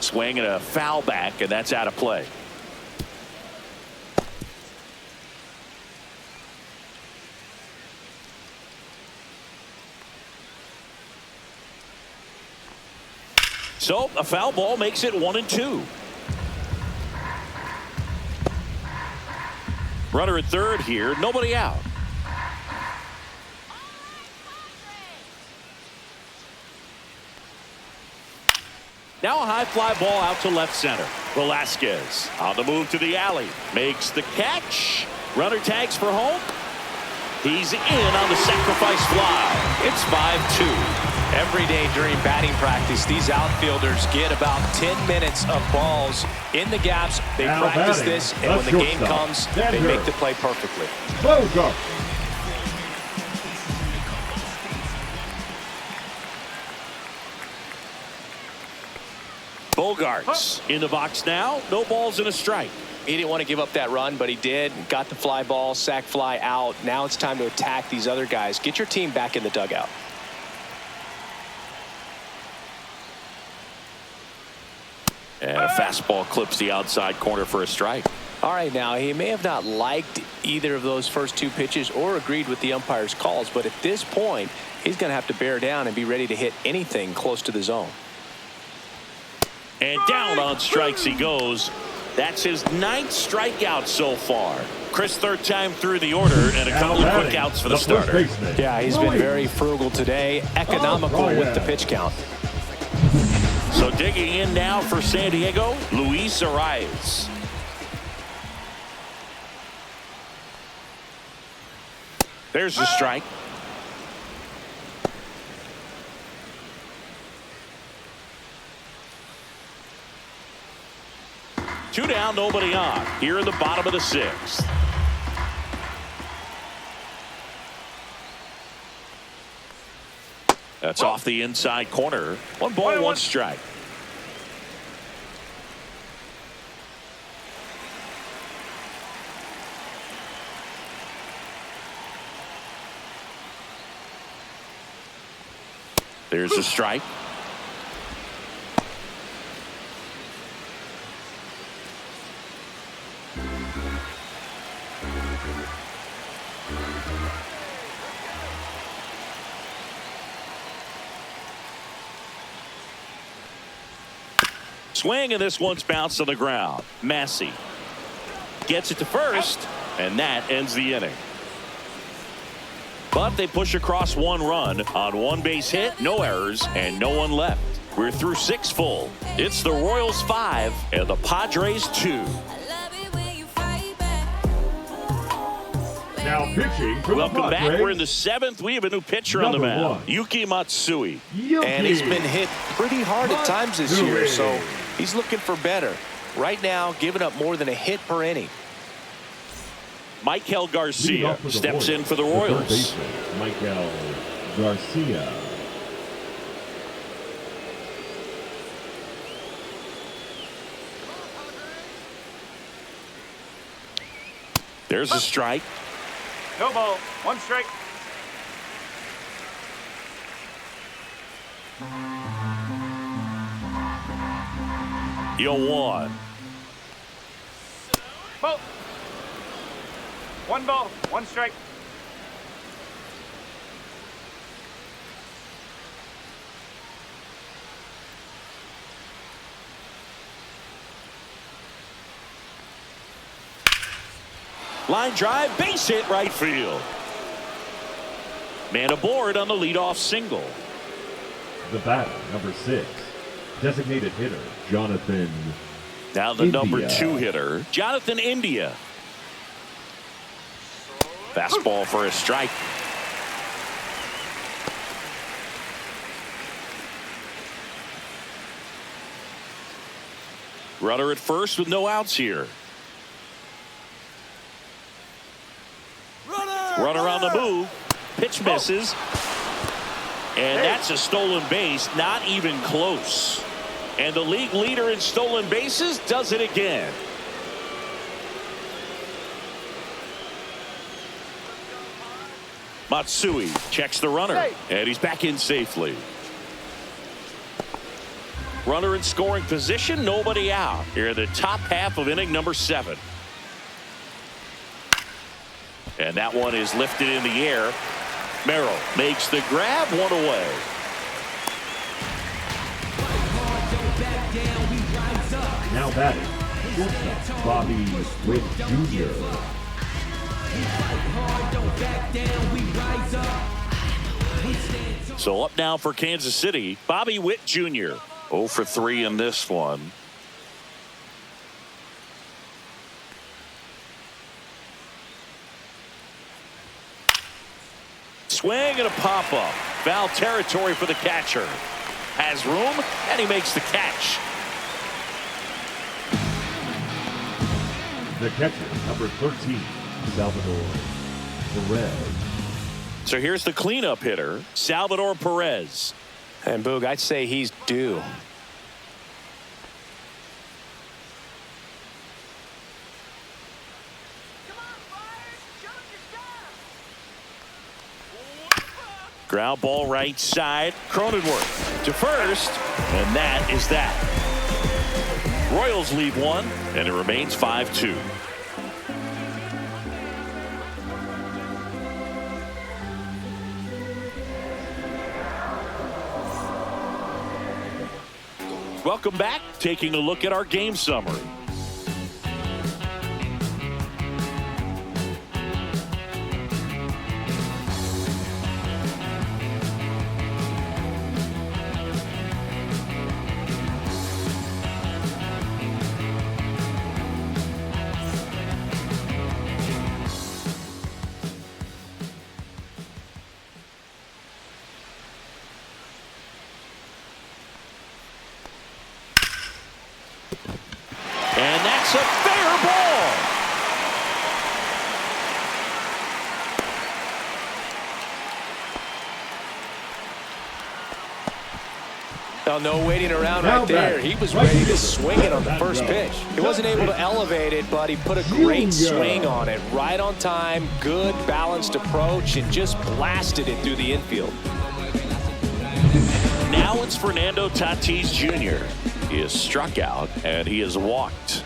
Swing and a foul back, and that's out of play. So a foul ball makes it 1-2. Runner at third here, nobody out. Now a high fly ball out to left center. Velasquez on the move to the alley. Makes the catch. Runner tags for home. He's in on the sacrifice fly. It's 5-2. Every day during batting practice, these outfielders get about 10 minutes of balls in the gaps. They Now practice batting, this, and when the game comes, they make the play perfectly. Bogart. Bogarts in the box now. No balls and a strike. He didn't want to give up that run, but he did. Got the fly ball, sac fly out. Now it's time to attack these other guys. Get your team back in the dugout. And a fastball clips the outside corner for a strike. All right, now he may have not liked either of those first two pitches or agreed with the umpire's calls, but at this point, he's going to have to bear down and be ready to hit anything close to the zone. And down on strikes he goes. That's his 9th strikeout so far. Chris, third time through the order, and a couple of quick outs for the starter. Yeah, he's been very frugal today, economical with the pitch count. So digging in now for San Diego, Luis Arias. There's the strike. Two down, nobody on. Here in the bottom of the 6th. That's off the inside corner. 1 ball, 1 strike. There's a strike. Swing, and this one's bounced on the ground. Massey gets it to first, and that ends the inning. But they push across 1 run on 1 base hit, no errors, and no one left. We're through 6 full. It's the Royals 5 and the Padres 2. Now pitching for Welcome the back. Padres. We're in the 7th. We have a new pitcher on the Number mound. 1. Yuki Matsui. And he's been hit pretty hard at times this year, so he's looking for better. Right now, giving up more than a hit per inning. Michael Garcia For the steps Royals, in for the third Royals. baseman, Michael Garcia. There's a strike. No ball. 1 strike. You'll 1. Ball. 1 ball. 1 strike. Line drive, base hit, right field. Man aboard on the leadoff single. The batter, number 6, designated hitter, Jonathan Now the India. number 2 hitter, Jonathan India. Fastball for a strike. Runner at first with no outs here. Runner on the move. Pitch misses. And that's a stolen base. Not even close. And the league leader in stolen bases does it again. Matsui checks the runner. And he's back in safely. Runner in scoring position. Nobody out. Here in the top half of inning number 7. And that one is lifted in the air. Merrill makes the grab, 1 away. Now batting, shortstop, Bobby Witt Jr. So up now for Kansas City, Bobby Witt Jr. 0 for 3 in this one. Swing and a pop-up. Foul territory for the catcher. Has room, and he makes the catch. The catcher, number 13, Salvador Perez. So here's the cleanup hitter, Salvador Perez. And Boog, I'd say he's due. Ground ball right side. Cronenworth to first, and that is that. Royals lead one, and it remains 5-2. Welcome back. Taking a look at our game summary. And that's a fair ball. Well, no waiting around right there. He was ready to swing it on the first pitch. He wasn't able to elevate it, but he put a great swing on it. Right on time, good balanced approach, and just blasted it through the infield. Now it's Fernando Tatis Jr. He is struck out, and he is walked.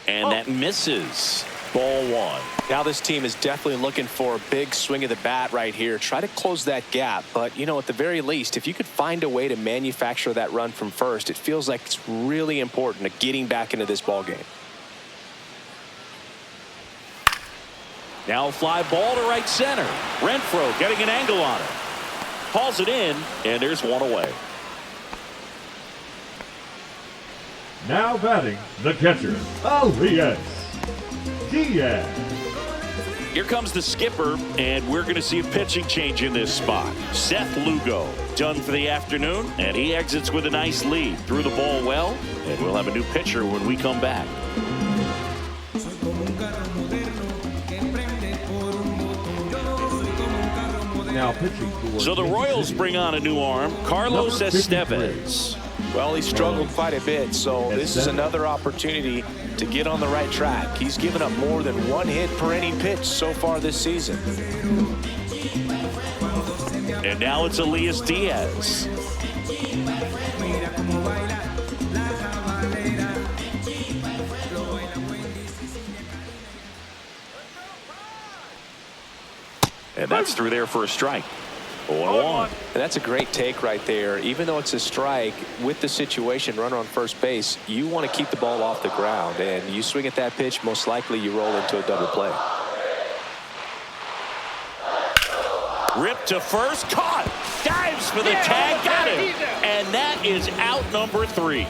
And that misses. Ball one. Now this team is definitely looking for a big swing of the bat right here. Try to close that gap. But, you know, at the very least, if you could find a way to manufacture that run from first, it feels like it's really important to getting back into this ball game. Now a fly ball to right center. Renfroe getting an angle on it. Hauls it in, and there's one away. Now batting, the catcher, Elias Diaz. Here comes the skipper, and we're going to see a pitching change in this spot. Seth Lugo done for the afternoon, and he exits with a nice lead. Threw the ball well, and we'll have a new pitcher when we come back. Now pitching for So the Royals bring on a new arm, Carlos Estevez. Well, he struggled quite a bit, so this is another opportunity to get on the right track. He's given up more than one hit per inning pitch so far this season. And now it's Elias Diaz. And that's through there for a strike. 0-1. And that's a great take right there. Even though it's a strike, with the situation, runner on first base, you want to keep the ball off the ground. And you swing at that pitch, most likely you roll into a double play. Ripped to first, caught, dives for the tag, got it. And that is out number 3.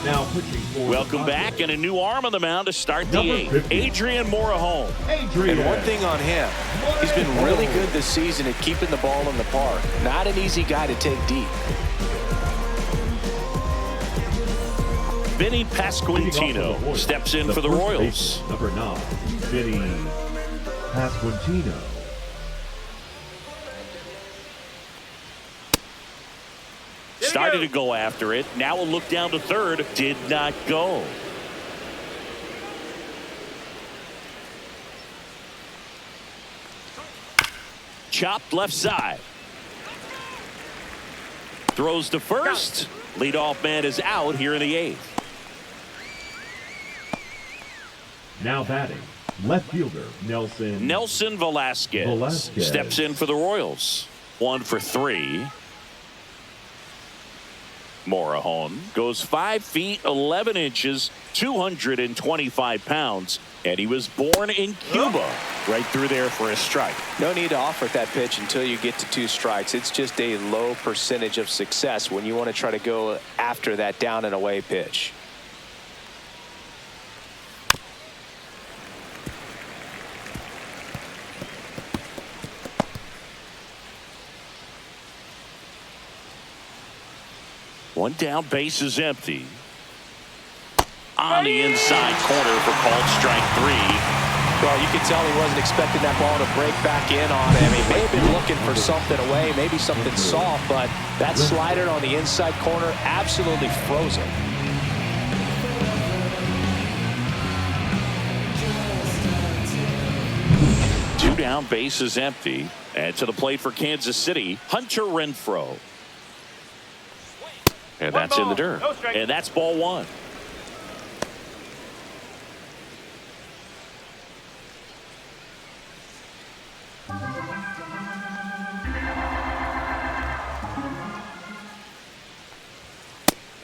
now pitching for Welcome back, and a new arm on the mound to start the 8th. Adrian Morejon. Adrian. And one thing on him, he's been really good this season at keeping the ball in the park. Not an easy guy to take deep. Vinny Pasquantino steps in for the Royals. Number 9, Vinny Pasquantino. Started to go after it. Now a look down to third. Did not go. Chopped left side. Throws to first. Leadoff man is out here in the 8th. Now batting, Left fielder, Nelson Velasquez steps in for the Royals. 1 for 3. Morejon goes 5 feet 11 inches, 225 pounds, and he was born in Cuba. Right through there for a strike. No need to offer that pitch until you get to 2 strikes. It's just a low percentage of success when you want to try to go after that down and away pitch. One down, base is empty. On the inside corner for called strike 3. Well, you can tell he wasn't expecting that ball to break back in on him. He may have been looking for something away, maybe something soft, but that slider on the inside corner absolutely froze him. Two down, base is empty. And to the plate for Kansas City, Hunter Renfroe. And that's in the dirt. And that's ball 1.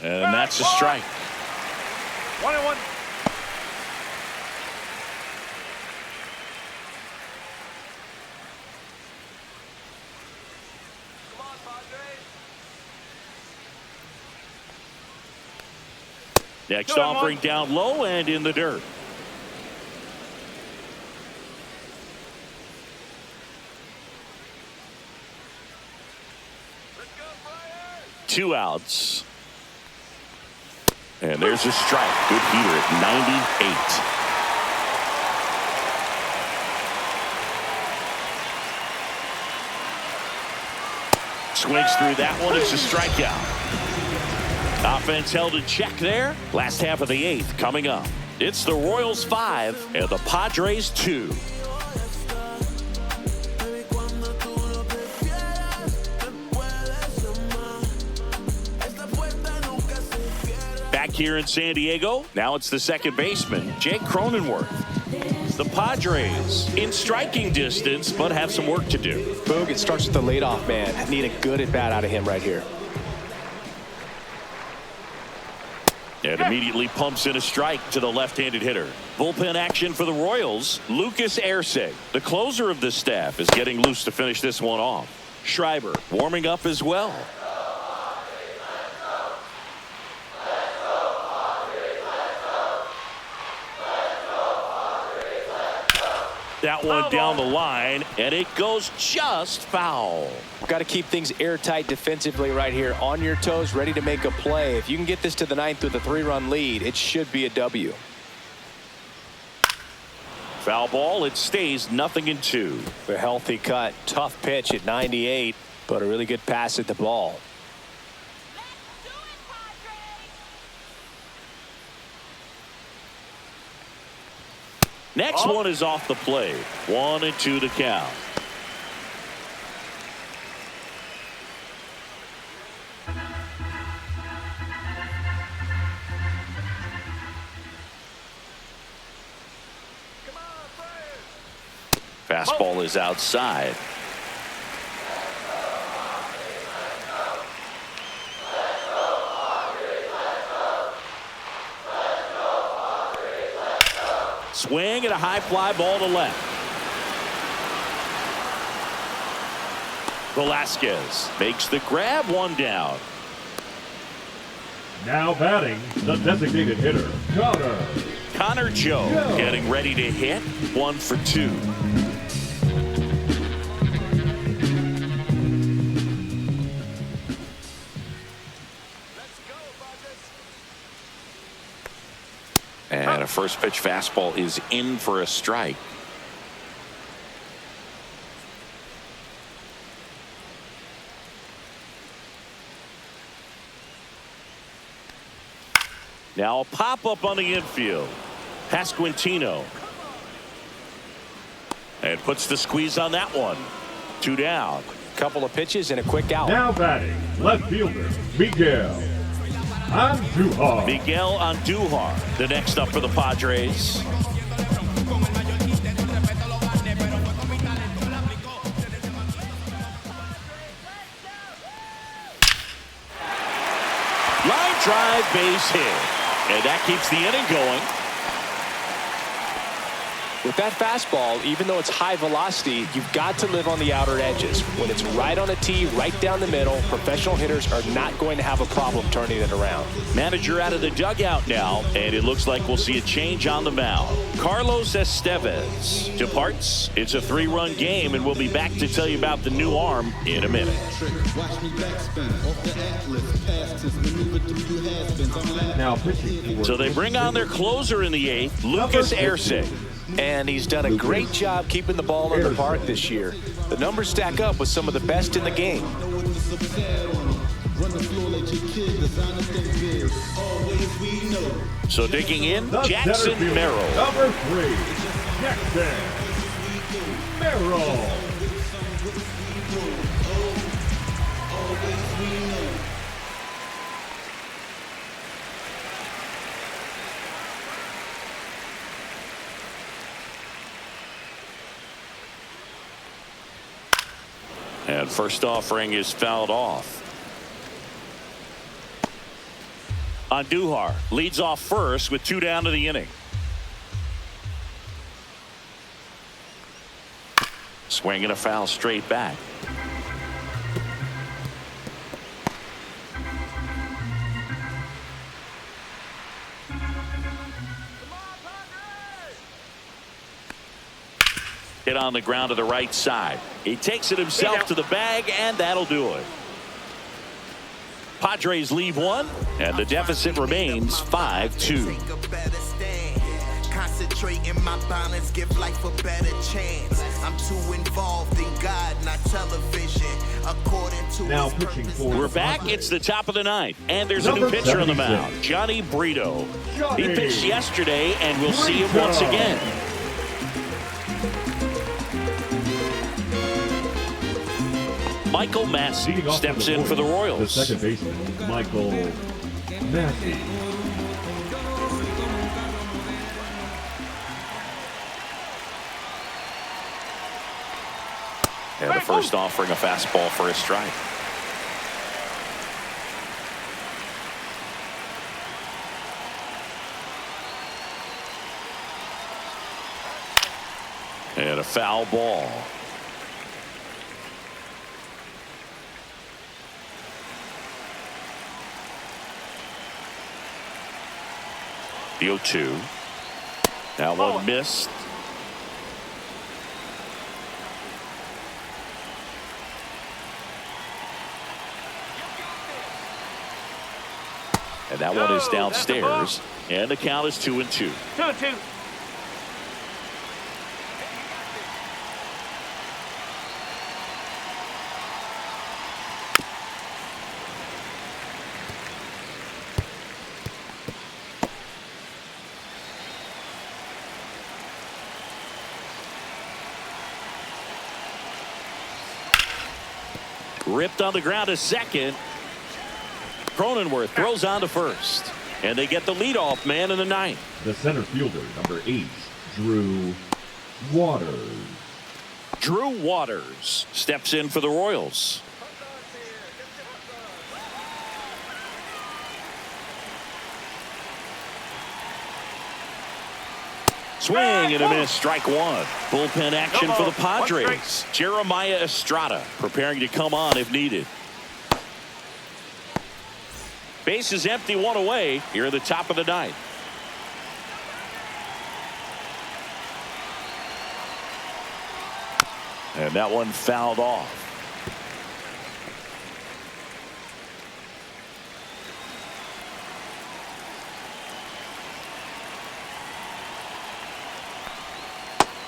And that's a strike. 1-1. Next offering down low and in the dirt. Two outs. And there's a strike. Good heater at 98. Swings through that one. It's a strikeout. Offense held in check there. Last half of the 8th coming up. It's the Royals 5 and the Padres 2. Back here in San Diego, now it's the second baseman, Jake Cronenworth. The Padres in striking distance, but have some work to do. Boog, it starts with the leadoff man. Need a good at-bat out of him right here. And immediately pumps in a strike to the left-handed hitter. Bullpen action for the Royals. Lucas Erceg, the closer of this staff, is getting loose to finish this one off. Schreiber warming up as well. That one down the line, and it goes just foul. Got to keep things airtight defensively right here. On your toes, ready to make a play. If you can get this to the 9th with a 3-run lead, it should be a W. Foul ball. It stays 0-2. A healthy cut. Tough pitch at 98, but a really good pass at the ball. Next one is off the plate. 1-2 to count. Fastball is outside. Swing and a high fly ball to left. Velasquez makes the grab, 1 down. Now batting, the designated hitter, Connor Joe getting ready to hit. 1 for 2. And a first pitch fastball is in for a strike. Now a pop up on the infield. Pasquantino. And puts the squeeze on that one. 2 down. Couple of pitches and a quick out. Now batting, left fielder, Miguel Andujar. Miguel Andujar, the next up for the Padres. Line drive, base hit. And that keeps the inning going. With that fastball, even though it's high velocity, you've got to live on the outer edges. When it's right on a tee, right down the middle, professional hitters are not going to have a problem turning it around. Manager out of the dugout now, and it looks like we'll see a change on the mound. Carlos Estevez departs. It's a 3-run game, and we'll be back to tell you about the new arm in a minute. Now pitching. So they bring on their closer in the 8th, Lucas Erceg. And he's done a great job keeping the ball in the park this year. The numbers stack up with some of the best in the game. So digging in, Jackson Merrill. Number 3, Jackson Merrill. And first offering is fouled off. Andujar leads off first with 2 down to the inning. Swing and a foul straight back. Hit on the ground to the right side. He takes it himself to the bag, and that'll do it. Padres leave 1, and the deficit remains 5-2. Concentrating my balance, give life a better chance. I'm too involved in God, not television. According to Now pitching for We're back. It's the top of the 9th, and there's a new pitcher on the mound, Johnny Brito. He pitched yesterday, and we'll see him once again. Michael Massey steps in for the Royals. The second baseman, Michael Massey. And the first offering a fastball for a strike. And a foul ball. The 0-2. That one missed. And that one is downstairs. And the count is 2-2. 2-2. Ripped on the ground to second. Cronenworth throws on to first. And they get the leadoff man in the 9th. The center fielder, number 8, Drew Waters. Drew Waters steps in for the Royals. Swing and a miss, strike 1. Bullpen action for the Padres. Jeremiah Estrada preparing to come on if needed. Base is empty, 1 away here at the top of the 9th. And that one fouled off.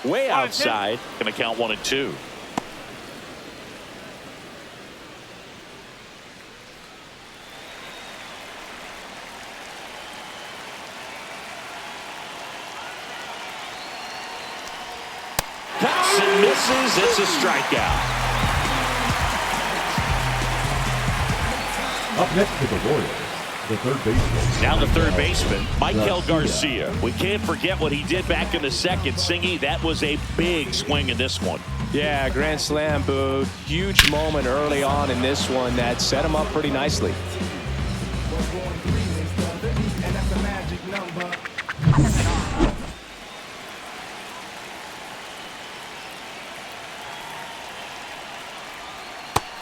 Way outside. Going to count 1-2. Cuts and misses. It's a strikeout. Up next to the Royals, the third baseman. Now the third baseman, Michael Garcia. We can't forget what he did back in the second. Singy, that was a big swing in this one. Yeah, grand slam, Boo. Huge moment early on in this one that set him up pretty nicely.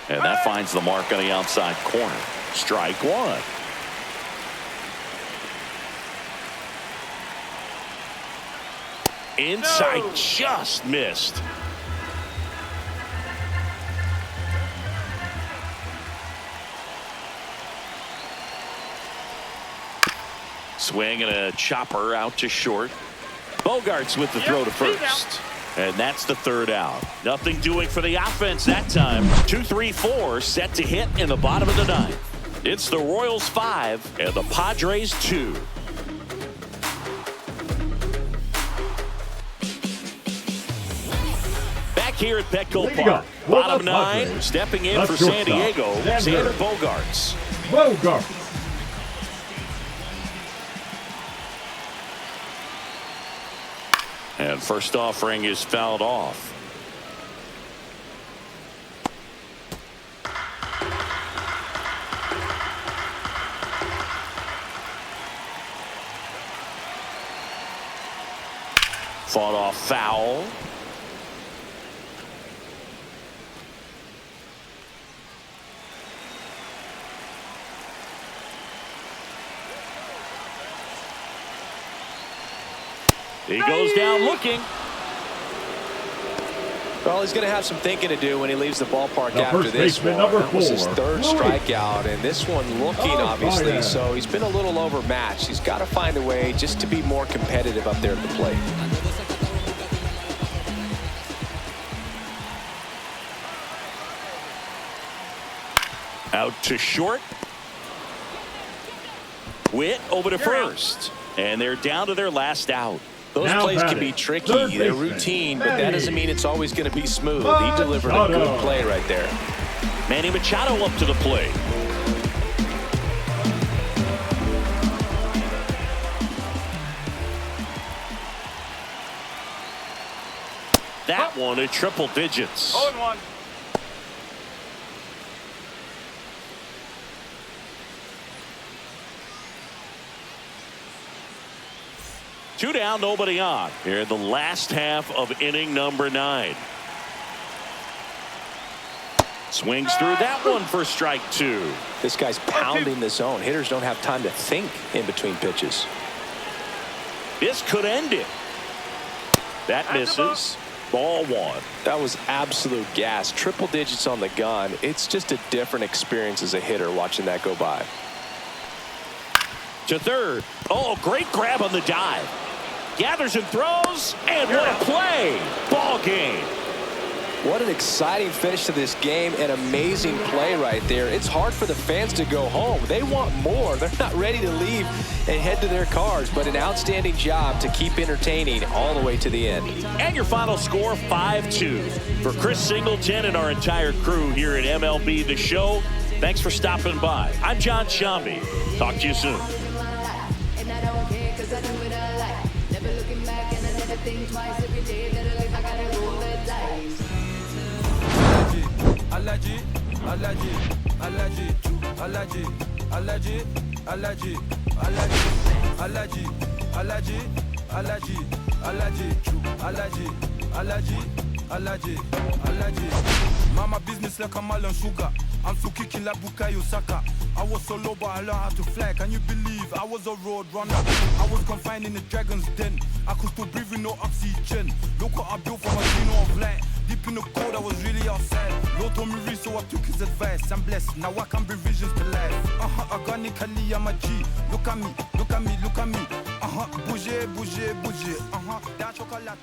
And that finds the mark on the outside corner. Strike one. Inside, just missed. Swing and a chopper out to short. Bogarts with the throw to first. And that's the third out. Nothing doing for the offense that time. 2-3-4 set to hit in the bottom of the ninth. It's the Royals 5 and the Padres 2. Back here at Petco Park. Bottom nine, stepping in for San Diego, Xander Bogaerts. Bogaerts. And first offering is fouled off. Fought off foul. He goes down looking. Well, he's going to have some thinking to do when he leaves the ballpark after this one. That was his third strikeout, and this one looking, obviously, so he's been a little overmatched. He's got to find a way just to be more competitive up there at the plate. Out to short. Witt over to first. And they're down to their last out. Those plays can be tricky. They're routine, but that doesn't mean it's always going to be smooth. He delivered a good play right there. Manny Machado up to the plate. That one at triple digits. 0-1. Two down, nobody on. Here in the last half of inning number 9. Swings through that one for strike 2. This guy's pounding the zone. Hitters don't have time to think in between pitches. This could end it. That misses. Ball 1. That was absolute gas. Triple digits on the gun. It's just a different experience as a hitter watching that go by. To third. Oh, great grab on the dive. Gathers and throws, and what a play. Ball game. What an exciting finish to this game. An amazing play right there. It's hard for the fans to go home. They want more. They're not ready to leave and head to their cars, but an outstanding job to keep entertaining all the way to the end. And your final score, 5-2. For Chris Singleton and our entire crew here at MLB The Show, thanks for stopping by. I'm John Shambi. Talk to you soon. Allergy, allergy, allergy, allergy, allergy, allergy, allergy, allergy, allergy, allergy, allergy, allergy, allergy, allergy. Mama business like a melon sugar. I'm so kicking like Bukayo Saka. I was so low, but I learned how to fly. Can you believe I was a road runner? I was confined in the dragon's den. I could still breathe with no oxygen. Look what I built from a Gino of light. Deep in the cold, I was really outside. Lord told me read, so I took his advice. I'm blessed, now I can bring visions to life. Organically, I'm a G. Look at me, look at me, look at me. Bouger, bouger, bouger. That chocolate.